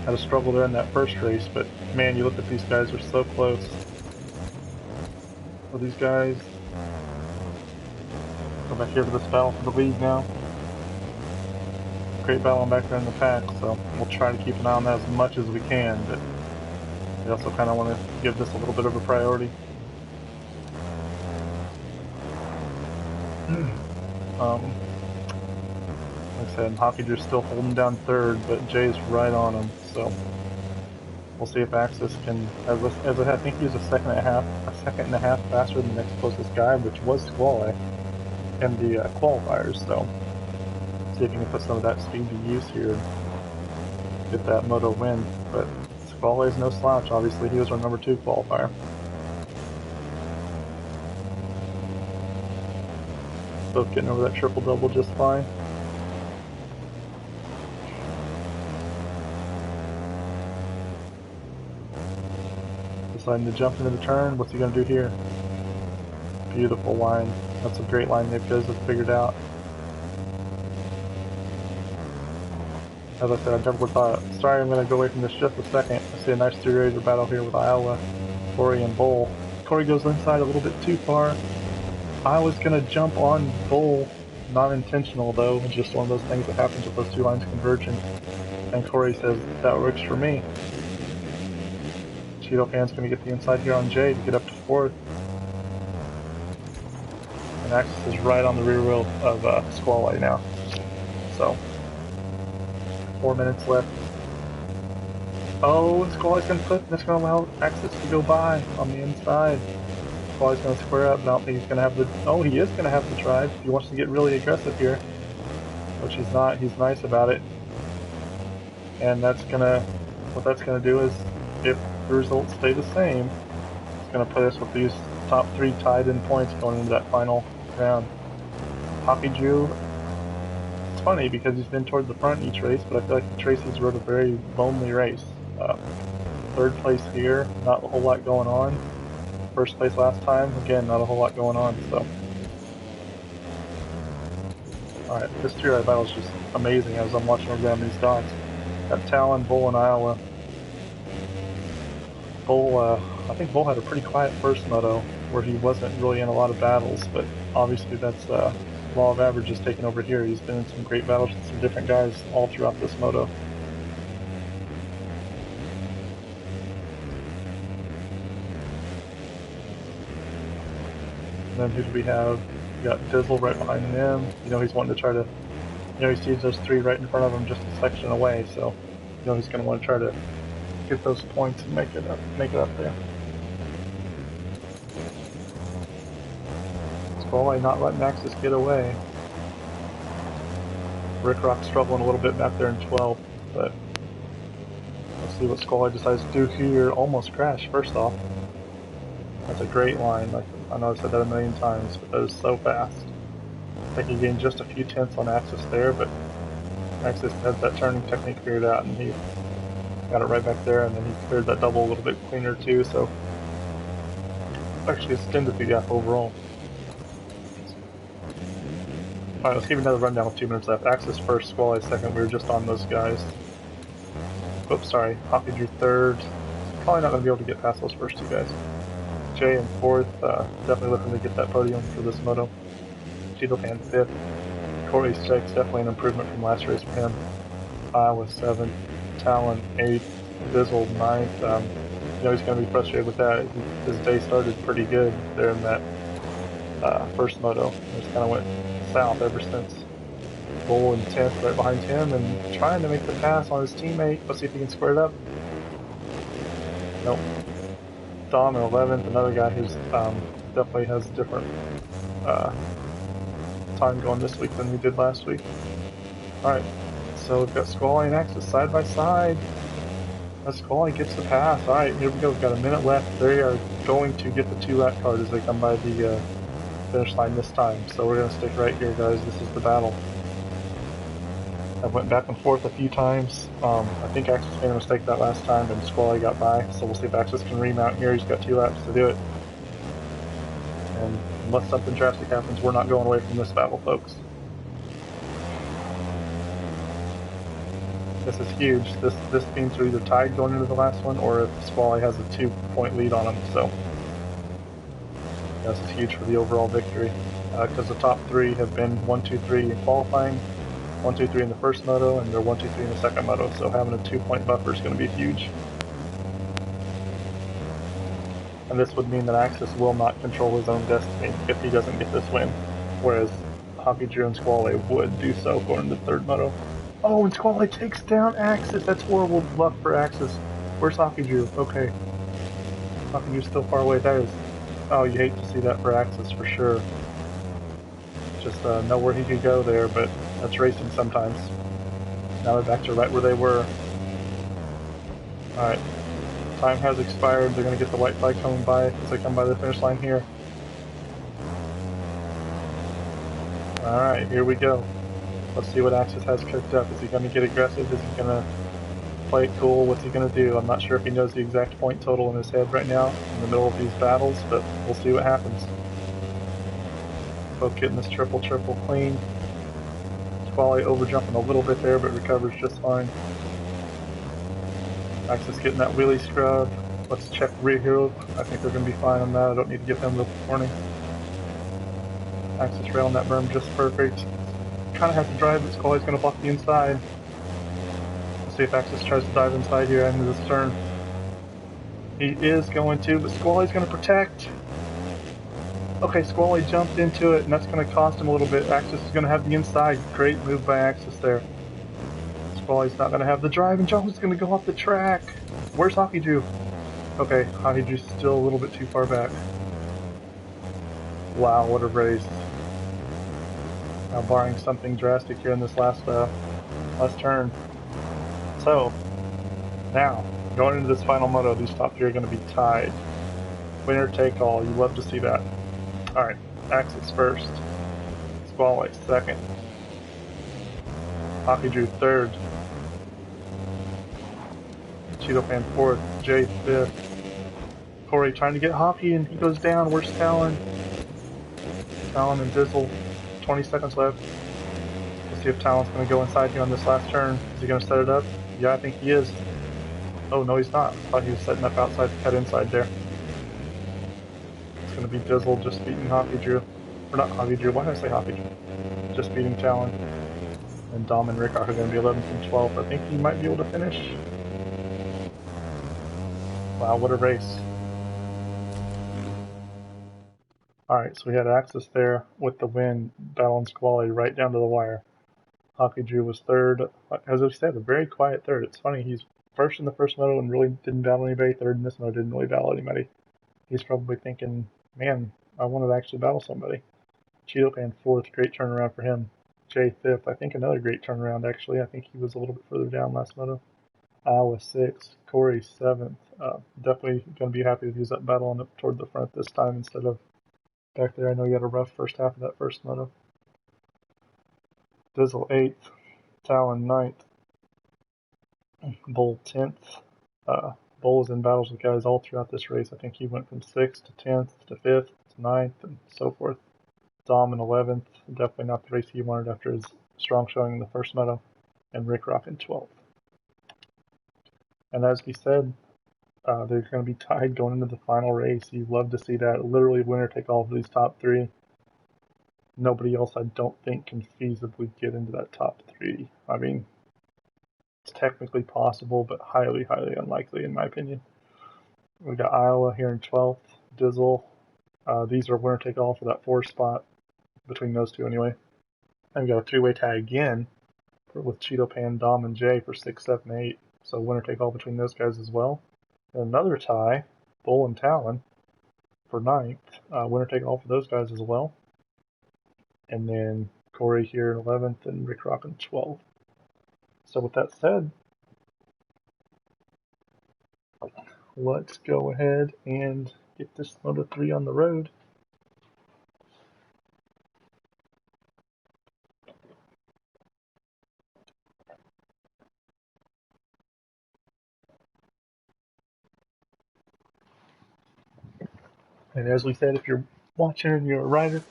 a struggle there in that first race, but man, you look at these guys, are so close. So these guys go back here to this battle for the lead now. Great battle back there in the pack, so we'll try to keep an eye on that as much as we can, but we also kind of want to give this a little bit of a priority. Like I said, Hoppy Drew's still holding down third, but Jay's right on him, so we'll see if Axis can, as I think he was a second and a half faster than the next closest guy, which was Squally in the qualifiers, so see if he can put some of that speed to use here and get that moto win. But Squally is no slouch, obviously he was our number 2 qualifier. Both getting over that triple-double just fine. Deciding to jump into the turn. What's he going to do here? Beautiful line. That's a great line they've guys have figured out. As I said, I never would thought. Sorry, I'm going to go away from this just a second. I see a nice 3-rider battle here with Iowa, Corey, and Bull. Corey goes inside a little bit too far. Iowa's going to jump on Bull. Not intentional though, it's just one of those things that happens with those 2 lines converging. And Corey says, that works for me. Cheeto Fan's going to get the inside here on Jay to get up to 4th. And Axis is right on the rear wheel of Squally now. So, 4 minutes left. Oh, Squally's going to that's going to allow Axis to go by on the inside. Squally's going to square up, but I don't think he's going to have the, oh, he is going to have the drive. He wants to get really aggressive here, which he's not. He's nice about it. And that's going to, what that's going to do is, if the results stay the same, it's going to put us with these top 3 tied in points going into that final round. Hoppy Drew, it's funny because he's been toward the front each race, but I feel like Tracy's rode a very lonely race. 3rd place here, not a whole lot going on. 1st place last time, again, not a whole lot going on, so. Alright, this 3-rider battle is just amazing as I'm watching them down these dots. Got Talon, Bull, and Iowa. Bull, I think Bull had a pretty quiet first moto where he wasn't really in a lot of battles, but obviously that's law of averages taking over here. He's been in some great battles with some different guys all throughout this moto. And then who do we have? We got Dizzle right behind him. He's wanting to try to, he sees those 3 right in front of him just a section away, so he's going to want to try to get those points and make it up there. Squally not letting Axis get away. Rick Rock's struggling a little bit back there in 12th, but let's see what Squally decides to do here. Almost crashed first off. That's a great line. Like, I know I've said that a million times, but that is so fast. I think he gained just a few tenths on Axis there, but Access has that turning technique figured out, and he got it right back there, and then he cleared that double a little bit cleaner too, so actually extended the gap overall. Alright, let's give you another rundown with 2 minutes left. Access first, Squally second. We were just on those guys. Oops, sorry. Hoppy drew third. Probably not going to be able to get past those first 2 guys. Jay in fourth. Definitely looking to get that podium for this moto. Cheeto Pan fifth. Corey sixth. Definitely an improvement from last race for him. Iowa seventh. Talon eighth. Dizzle ninth. You know he's going to be frustrated with that. His day started pretty good there in that first moto. It just kind of went south ever since. Bull in 10th right behind him and trying to make the pass on his teammate. Let's see if he can square it up. Nope. Dom in 11th, another guy who's definitely has different time going this week than we did last week. Alright, so we've got Squally and Axis side by side. As Squally gets the pass. Alright, here we go. We've got a minute left. They are going to get the 2-lap card as they come by the finish line this time. So we're going to stick right here, guys. This is the battle. I went back and forth a few times. I think Axis made a mistake that last time and Squally got by. So we'll see if Axis can remount here. He's got 2 laps to do it. And unless something drastic happens, we're not going away from this battle, folks. This is huge. This means we're either tied going into the last one, or if Squally has a 2-point lead on him. So this is huge for the overall victory, because the top 3 have been 1, 2, 3 in qualifying, 1, 2, 3 in the first moto, and they're 1, 2, 3 in the second moto. So having a 2-point buffer is going to be huge. And this would mean that Axis will not control his own destiny if he doesn't get this win, whereas Hoppy Drew and Squally would do so going to the third moto. Oh, and Squally takes down Axis. That's horrible luck for Axis. Where's Hoppy Drew? Okay. Hoppy Drew's still far away. That is... Oh, you hate to see that for Axis for sure. Just know where he could go there, but that's racing sometimes. Now they're back to right where they were. Alright. Time has expired. They're going to get the white flag coming by as they come by the finish line here. Alright, here we go. Let's see what Axis has cooked up. Is he going to get aggressive? Is he going to play it cool? What's he going to do? I'm not sure if he knows the exact point total in his head right now in the middle of these battles, but we'll see what happens. Both getting this triple clean. Squally over jumping a little bit there, but recovers just fine. Axis getting that wheelie scrub. Let's check rear heel. I think they're going to be fine on that. I don't need to give them the warning. Axis railing that berm just perfect. Kind of have to drive, but Squally's going to block the inside. Let's see if Axis tries to dive inside here into this turn. He is going to, but Squally's going to protect. Okay, Squally jumped into it, and that's going to cost him a little bit. Axis is going to have the inside. Great move by Axis there. Squally's not going to have the drive, and Jones is going to go off the track. Where's Hockey Drew? Okay, Hockey Drew's still a little bit too far back. Wow, what a race. Now, barring something drastic here in this last turn. So, now, going into this final moto, these top 3 are going to be tied. Winner take all. You love to see that. Alright, Axis first. Squally second. Hockey Drew third. Cheeto Pan fourth. Jay fifth. Corey trying to get Hoppy and he goes down. Where's Talon? Talon and Dizzle. 20 seconds left. We'll see if Talon's going to go inside here on this last turn. Is he going to set it up? Yeah, I think he is. Oh, no, he's not. I thought he was setting up outside to cut inside there. It's going to be Dizzle just beating Hoppy Drew. Or not Hoppy Drew. Why did I say Hoppy Drew? Just beating Talon. And Dom and Rick are going to be 11th and 12th. I think he might be able to finish. Wow, what a race. Alright, so we had Axis there with the win, battling Squally right down to the wire. Hockey Drew was third. As I said, a very quiet third. It's funny, he's first in the first moto and really didn't battle anybody. Third in this moto, didn't really battle anybody. He's probably thinking, man, I wanted to actually battle somebody. Cheeto Pan fourth, great turnaround for him. Jay fifth, I think another great turnaround actually. I think he was a little bit further down last moto. Iowa sixth, Corey seventh. Definitely going to be happy to use that battle on up toward the front this time instead of back there. I know you had a rough first half of that first moto. Dizzle 8th. Talon 9th, Bull 10th. Bull was in battles with guys all throughout this race. I think he went from 6th to 10th to 5th to 9th and so forth. Dom in 11th, definitely not the race he wanted after his strong showing in the first moto, and Rick Rock in 12th. And as we said, they're going to be tied going into the final race. You'd love to see that. Literally winner take all of these top three. Nobody else, I don't think, can feasibly get into that top three. I mean, it's technically possible, but highly, highly unlikely in my opinion. We got Iowa here in 12th, Dizzle. These are winner take all for that 4th spot, between those two anyway. And we got a three-way tie again with Cheeto Pan, Dom, and Jay for 6, 7, 8. So winner take all between those guys as well. And another tie, Bull and Talon for 9th. Winner take all for those guys as well. And then Corey here in 11th and Rick Rock in 12th. So with that said, let's go ahead and get this Moto 3 on the road. And as we said, if you're watching and you're a rider,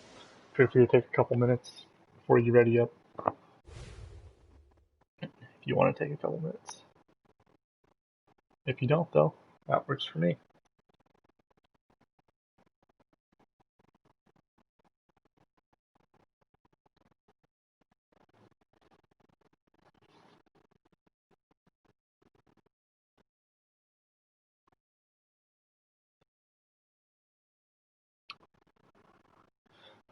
feel free to take a couple minutes before you ready up. If you want to take a couple minutes. If you don't, though, that works for me.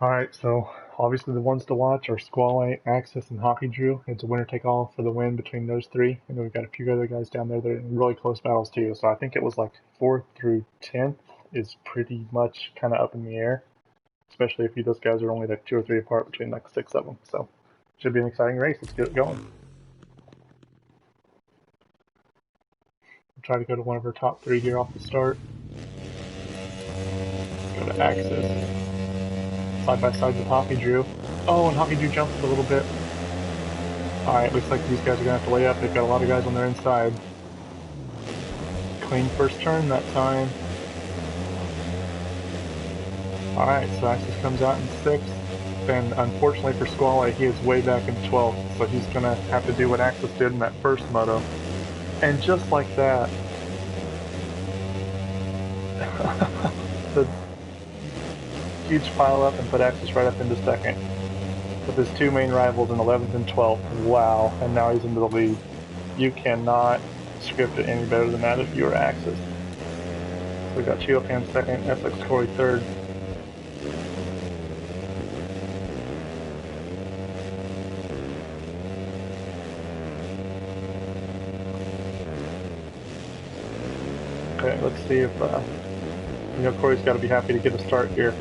Alright, so obviously the ones to watch are Squall, Axis, and Hockey Drew. It's a winner-take-all for the win between those three. And then we've got a few other guys down there that are in really close battles too. So I think it was like 4th through 10th is pretty much kind of up in the air. Especially if those guys are only like 2 or 3 apart between like 6 of them. So should be an exciting race. Let's get it going. We'll try to go to one of our top 3 here off the start. Go to Axis. Side by side with Hockey Drew. Oh, and Hockey Drew jumped a little bit. Alright, looks like these guys are going to have to lay up. They've got a lot of guys on their inside. Clean first turn that time. Alright, so Axis comes out in 6th. And unfortunately for Squall, he is way back in 12th. So he's going to have to do what Axis did in that first moto. And just like that, the huge pile up and put Axis right up into 2nd. With his 2 main rivals in 11th and 12th. Wow, and now he's into the lead. You cannot script it any better than that if you're Axis. So we got Cheeto Pan 2nd, SX Corey 3rd. Okay, let's see if, Corey's got to be happy to get a start here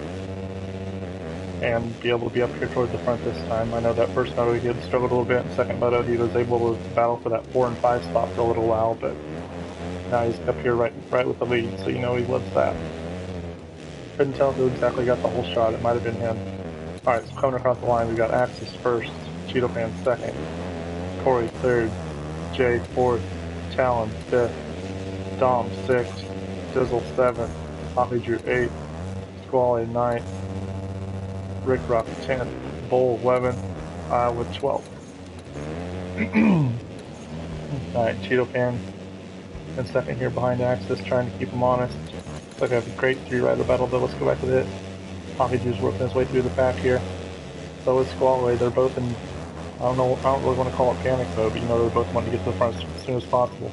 and be able to be up here towards the front this time. I know that first moto he had struggled a little bit, and second moto he was able to battle for that 4 and 5 spot for a little while, but now he's up here right with the lead, so you know he loves that. Couldn't tell who exactly got the whole shot, it might have been him. Alright, so coming across the line, we got Axis 1st, Cheeto Pan 2nd, Corey 3rd, Jay 4th, Talon 5th, Dom 6th, Dizzle 7th, Hockey Drew 8th, Squall 9th, Rick Rock 10th, Bull 11th, Iowa 12th. Alright, Cheeto Pan in 2nd here behind Axis, trying to keep him honest. Looks like I have a great 3-rider battle, but let's go back with it. Hockey Drew's working his way through the pack here. So is Squall. They're both in, I don't really want to call it panic mode, but they're both wanting to get to the front as soon as possible.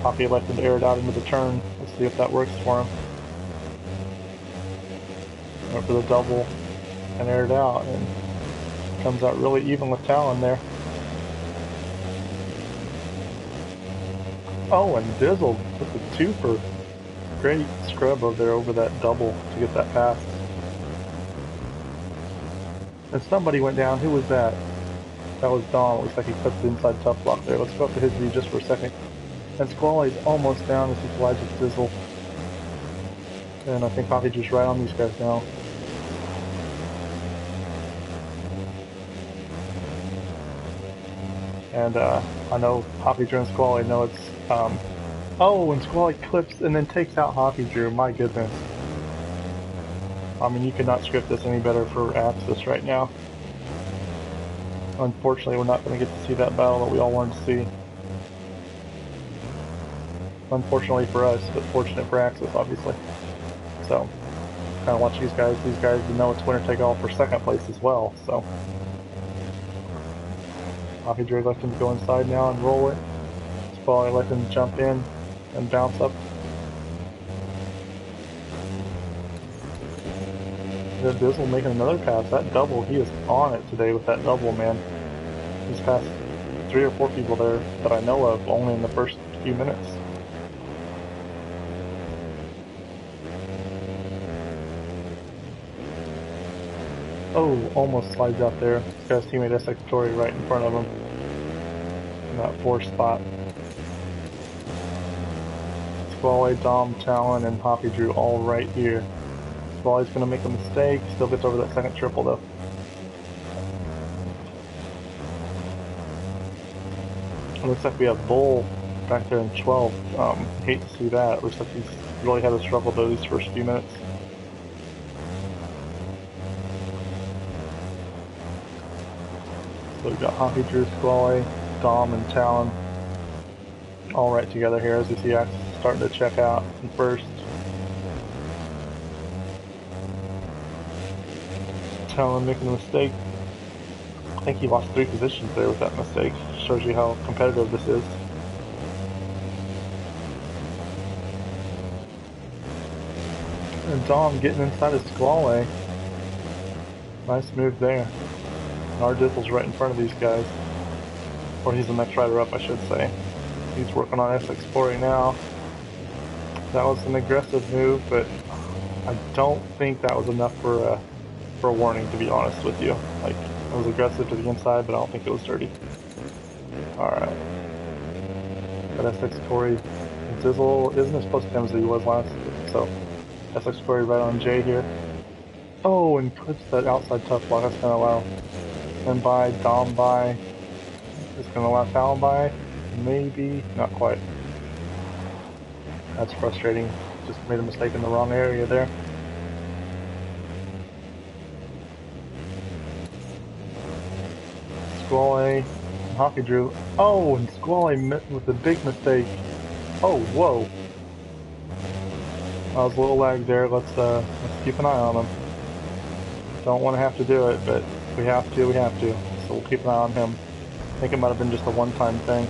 Hockey elected to air it out into the turn. Let's see if that works for him. Went for the double and aired out, and comes out really even with Talon there. Oh, and Dizzle with the 2 for great scrub over there over that double to get that pass. And somebody went down. Who was that? That was Dom. It looks like he cut the inside tough block there. Let's go up to his view just for a second. And Squall is almost down as he collides with Dizzle. And I think Hockey just right on these guys now. And I know Hoppy Drew and Squally know it's... oh, and Squally clips and then takes out Hoppy Drew. My goodness. I mean, you could not script this any better for Axis right now. Unfortunately, we're not going to get to see that battle that we all wanted to see. Unfortunately for us, but fortunate for Axis, obviously. So, kind of watch these guys. These guys know it's winner take all for second place as well. So, Hoppy Drew let him go inside now and roll it. Squally let him jump in and bounce up. The Dizzle making another pass. That double, he is on it today with that double, man. He's passed 3 or 4 people there that I know of only in the first few minutes. Oh, almost slides out there. This guy's teammate SX Tory right in front of him. In that 4th spot. Squally, Dom, Talon, and Hoppy Drew all right here. Squally's going to make a mistake. Still gets over that second triple though. It looks like we have Bull back there in 12th. Hate to see that. Looks like he's really had a struggle though these first few minutes. So we've got Hoppy Drew, Squally, Dom, and Talon all right together here as we see Axis starting to check out in first. Talon making a mistake. I think he lost 3 positions there with that mistake. Shows you how competitive this is. And Dom getting inside of Squally. Nice move there. And our Dizzle's right in front of these guys. Or he's the next rider up, I should say. He's working on SX4 right now. That was an aggressive move, but I don't think that was enough for a warning, to be honest with you. Like, it was aggressive to the inside, but I don't think it was dirty. Alright. But SX Corey, Dizzle isn't as close to him as he was last, so SX Corey right on J here. Oh, and clips that outside tough block, that's kind of low. Then by, Dom by, it's going to allow Talon by, maybe, not quite. That's frustrating, just made a mistake in the wrong area there. Squally, Hoppy Drew. Oh, and Squally with a big mistake. Oh, whoa. That was a little lag there. Let's keep an eye on him. Don't want to have to do it, but we have to. So we'll keep an eye on him. I think it might have been just a one-time thing.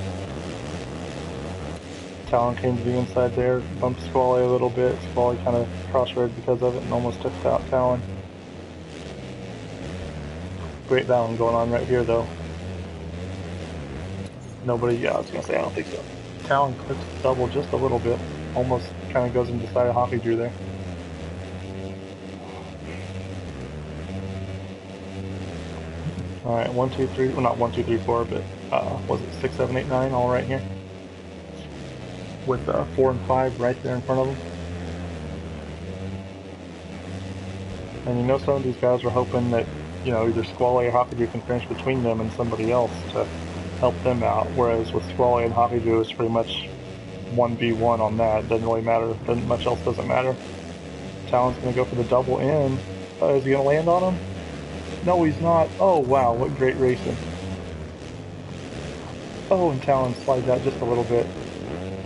Talon came to the inside there, bumped Squally a little bit. Squally kind of cross-read because of it and almost took out Talon. Great battle going on right here, though. Nobody, yeah, I was going to say, I don't think so. Talon clips double just a little bit. Almost kind of goes into the side of Hoppy Drew there. Alright, 1, 2, 3, well not 1, 2, 3, 4, but was it 6, 7, 8, 9 all right here? With 4 and 5 right there in front of them. And you know some of these guys are hoping that, you know, either Squally or Hoppy Drew can finish between them and somebody else to help them out, whereas with Squally and Hoppy Drew it's pretty much 1v1 on that. Doesn't really matter, much else doesn't matter. Talon's going to go for the double in. Is he going to land on him? No, he's not. Oh wow, what great racing. Oh, and Talon slides out just a little bit.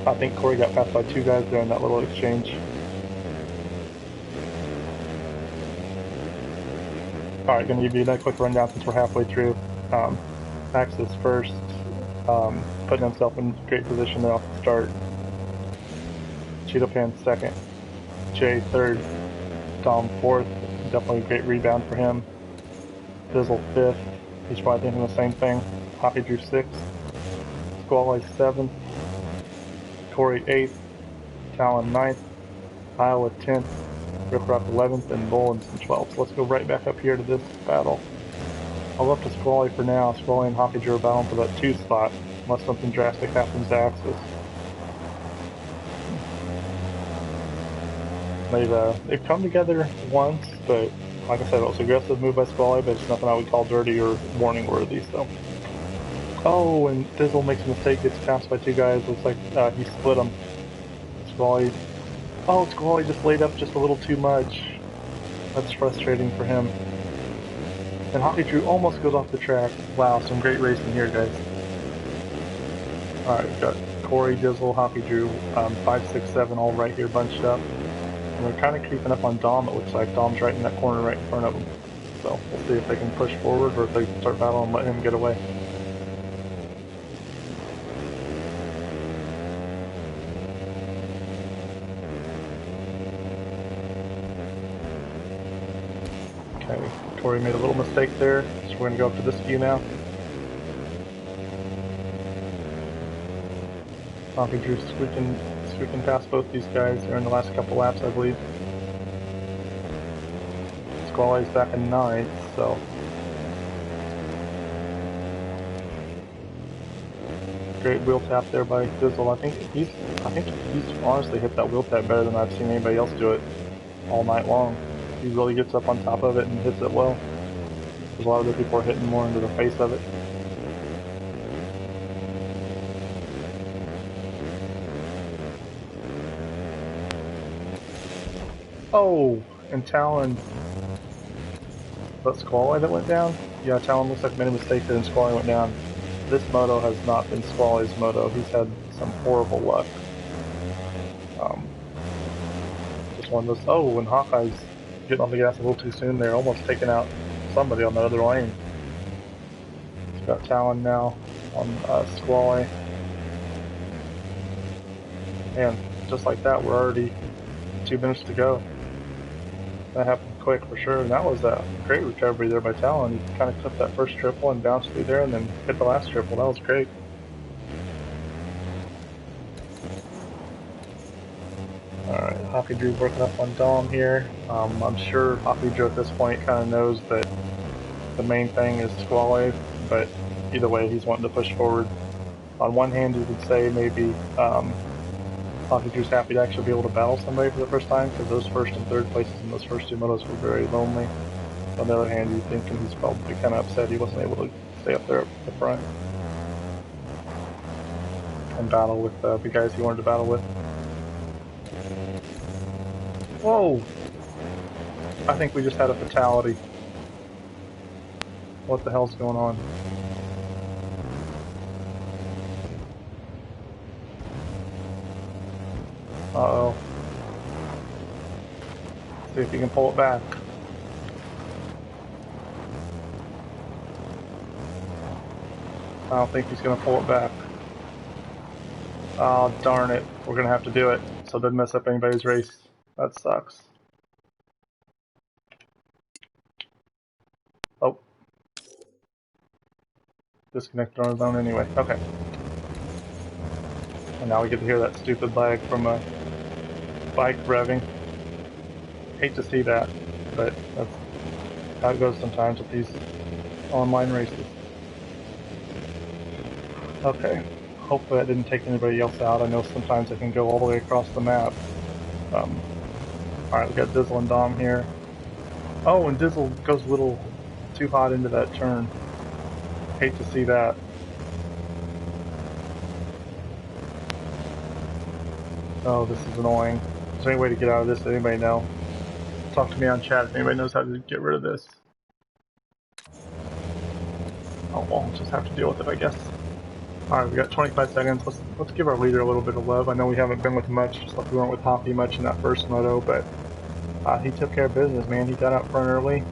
I think Corey got passed by 2 guys there in that little exchange. Alright, gonna give you that quick rundown since we're halfway through. Axis first, putting himself in great position there off the start. Cheeto Pan second. Jay third. Dom fourth. Definitely a great rebound for him. Dizzle fifth. He's probably thinking the same thing. Hoppy Drew sixth. Squally seventh. Corey 8th, Talon 9th, Iowa 10th, Rip Rock 11th, and Bullens in 12th. So let's go right back up here to this battle. I'll go up to Squally for now. Squally and Hoppy Drew are battling for that 2 spot, unless something drastic happens to Axis. They've come together once, but like I said, it was an aggressive move by Squally, but it's nothing I would call dirty or warning worthy, so Oh, and Dizzle makes a mistake, gets passed by two guys. Looks like he split them. Squally. Oh, Squally just laid up just a little too much. That's frustrating for him. And Hockey Drew almost goes off the track. Wow, some great racing here, guys. Alright, we've got Corey, Dizzle, Hockey Drew, 5, 6, 7 all right here bunched up. And we're kind of creeping up on Dom, it looks like. Dom's right in that corner right in front of him. So we'll see if they can push forward or if they can start battling and let him get away. Okay, Corey made a little mistake there, so we're going to go up to this view now. Hockey Drew squeaking past both these guys. They're in the last couple laps, I believe. Squally's back in 9th, so great wheel tap there by Dizzle. I think he's honestly hit that wheel tap better than I've seen anybody else do it all night long. He really gets up on top of it and hits it well. There's a lot of other people are hitting more into the face of it. Oh, and Talon. But Squally that went down? Yeah, Talon looks like made a mistake there and Squally went down. This moto has not been Squally's moto. He's had some horrible luck. Just one of those. Oh, and Hawkeye's getting on the gas a little too soon there, almost taking out somebody on the other lane. He's got Talon now on Squally. And just like that, we're already 2 minutes to go. That happened quick for sure, and that was a great recovery there by Talon. He kind of clipped that first triple and bounced through there and then hit the last triple. That was great. Alright, Hockey Drew's working up on Dom here. I'm sure Hockey Drew at this point kind of knows that the main thing is Squally, but either way, he's wanting to push forward. On one hand, you could say maybe Hockey Drew's happy to actually be able to battle somebody for the first time, because those first and third places in those first 2 motos were very lonely. On the other hand, you're thinking he's probably kind of upset he wasn't able to stay up there at the front and battle with the guys he wanted to battle with. Whoa! I think we just had a fatality. What the hell's going on? Uh-oh. See if he can pull it back. I don't think he's going to pull it back. Oh, darn it. We're going to have to do it, so it doesn't mess up anybody's race. That sucks. Oh. Disconnected on his own anyway. Okay. And now we get to hear that stupid lag from a bike revving. Hate to see that, but that's how it goes sometimes with these online races. Okay, hopefully that didn't take anybody else out. I know sometimes it can go all the way across the map. Alright, we got Dizzle and Dom here. Oh, and Dizzle goes a little too hot into that turn. Hate to see that. Oh, this is annoying. Is there any way to get out of this? Does anybody know? Talk to me on chat if anybody knows how to get rid of this. Oh well, we'll just have to deal with it, I guess. Alright, we got 25 seconds. Let's give our leader a little bit of love. I know we haven't been with much, just like we weren't with Hoppy much in that first moto, but he took care of business, man. He got out front early.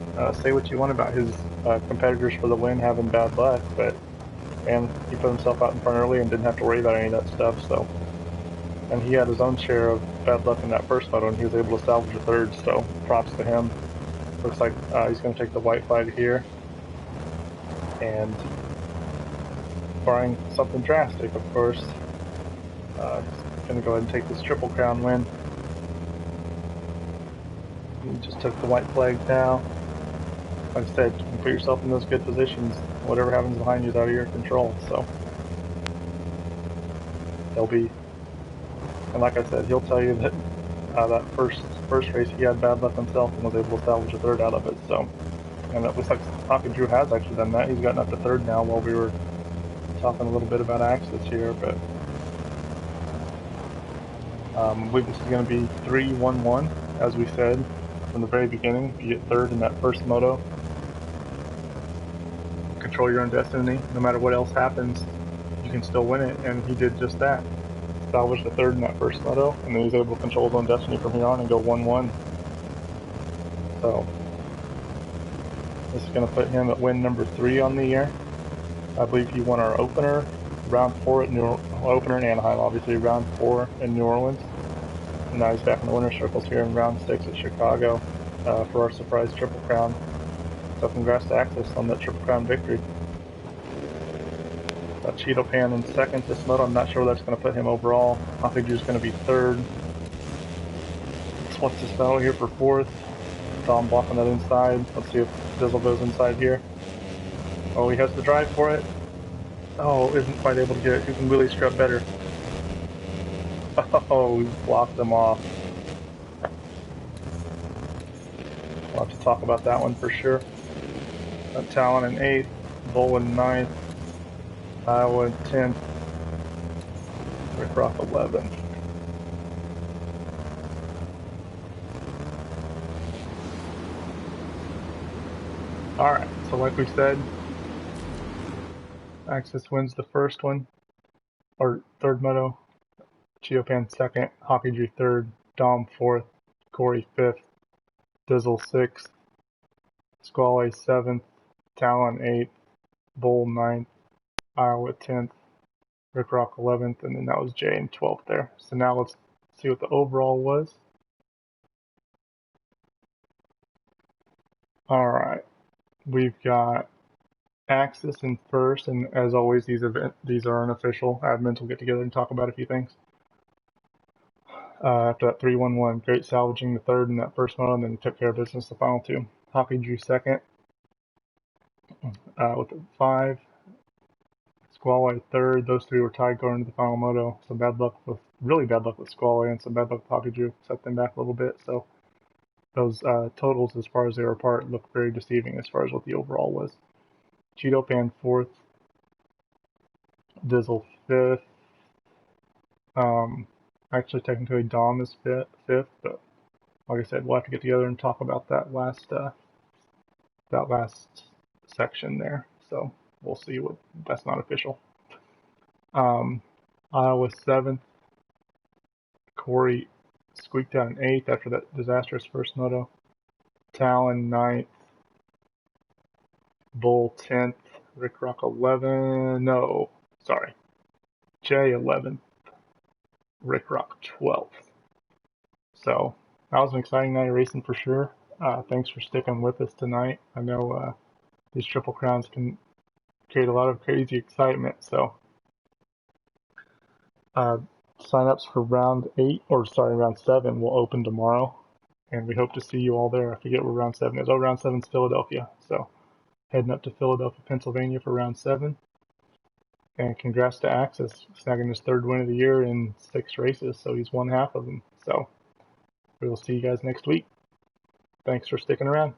Say what you want about his competitors for the win having bad luck, but man, he put himself out in front early and didn't have to worry about any of that stuff, so. And he had his own share of bad luck in that first moto, and he was able to salvage a third, so props to him. Looks like he's going to take the white flag here. And barring something drastic, of course, he's going to go ahead and take this Triple Crown win. He just took the white flag now. Like I said, you can put yourself in those good positions. Whatever happens behind you is out of your control, so he'll be. And like I said, he'll tell you that that first race he had bad luck himself and was able to salvage a third out of it. So, and it looks like Hockey Drew has actually done that. He's gotten up to third now while we were talking a little bit about Axis here, but I believe this is going to be 3-1-1, as we said from the very beginning. You get third in that first moto. Control your own destiny. No matter what else happens, you can still win it, and he did just that. Salvaged the third in that first moto, and then he's able to control his own destiny from here on and go 1-1. So this is going to put him at win number 3 on the year. I believe he won our opener, round 4 at opener in Anaheim, obviously round 4 in New Orleans. And now he's back in the winner's circles here in round 6 at Chicago for our surprise Triple Crown. So congrats to Axis on that Triple Crown victory. Cheeto Pan in second this moto. I'm not sure where that's going to put him overall. I think he's going to be third. What's this battle here for fourth? Dom blocking that inside. Let's see if Dizzle goes inside here. Oh, he has the drive for it. Oh, isn't quite able to get it. He can really scrub better. Oh, he blocked them off. We'll have to talk about that one for sure. Talon in 8th, Bull in 9th, Iowa in 10th, Rick Rock 11th. Alright, so like we said, Axis wins the first one, or third moto, Cheopan 2nd, Hockey G 3rd, Dom 4th, Corey 5th, Dizzle 6th, Squall 7th, Talon 8th, Bull 9th, Iowa 10th, Rick Rock 11th, and then that was Jay in 12th there. So now let's see what the overall was. Alright, we've got Axis in first, and as always, these are unofficial. Admins will get together and talk about a few things. After that 3-1-1, great salvaging the third in that first moto, and then took care of business the final two. Hockey drew second with a 5. Squall third. Those three were tied going into the final moto. Some really bad luck with Squall, and some bad luck with Hockey drew. Set them back a little bit. So those totals, as far as they were apart, look very deceiving as far as what the overall was. Cheeto Pan 4th. Dizzle 5th. Actually, technically, Dom is 5th, but like I said, we'll have to get together and talk about that last section there. So we'll see. That's not official. Iowa 7th. Corey squeaked out an 8th after that disastrous first moto. Talon 9th. Bull 10th. Rick Rock 11th. No, sorry. Jay 11th. Rick Rock 12th. So that was an exciting night of racing for sure. Thanks for sticking with us tonight. I know these Triple Crowns can create a lot of crazy excitement. So sign-ups for round 7 will open tomorrow, and we hope to see you all there. I forget where round 7 is. Oh, round 7 is Philadelphia. So heading up to Philadelphia, Pennsylvania for round 7. And congrats to Axis, snagging his 3rd win of the year in 6 races, so he's won half of them. So we will see you guys next week. Thanks for sticking around.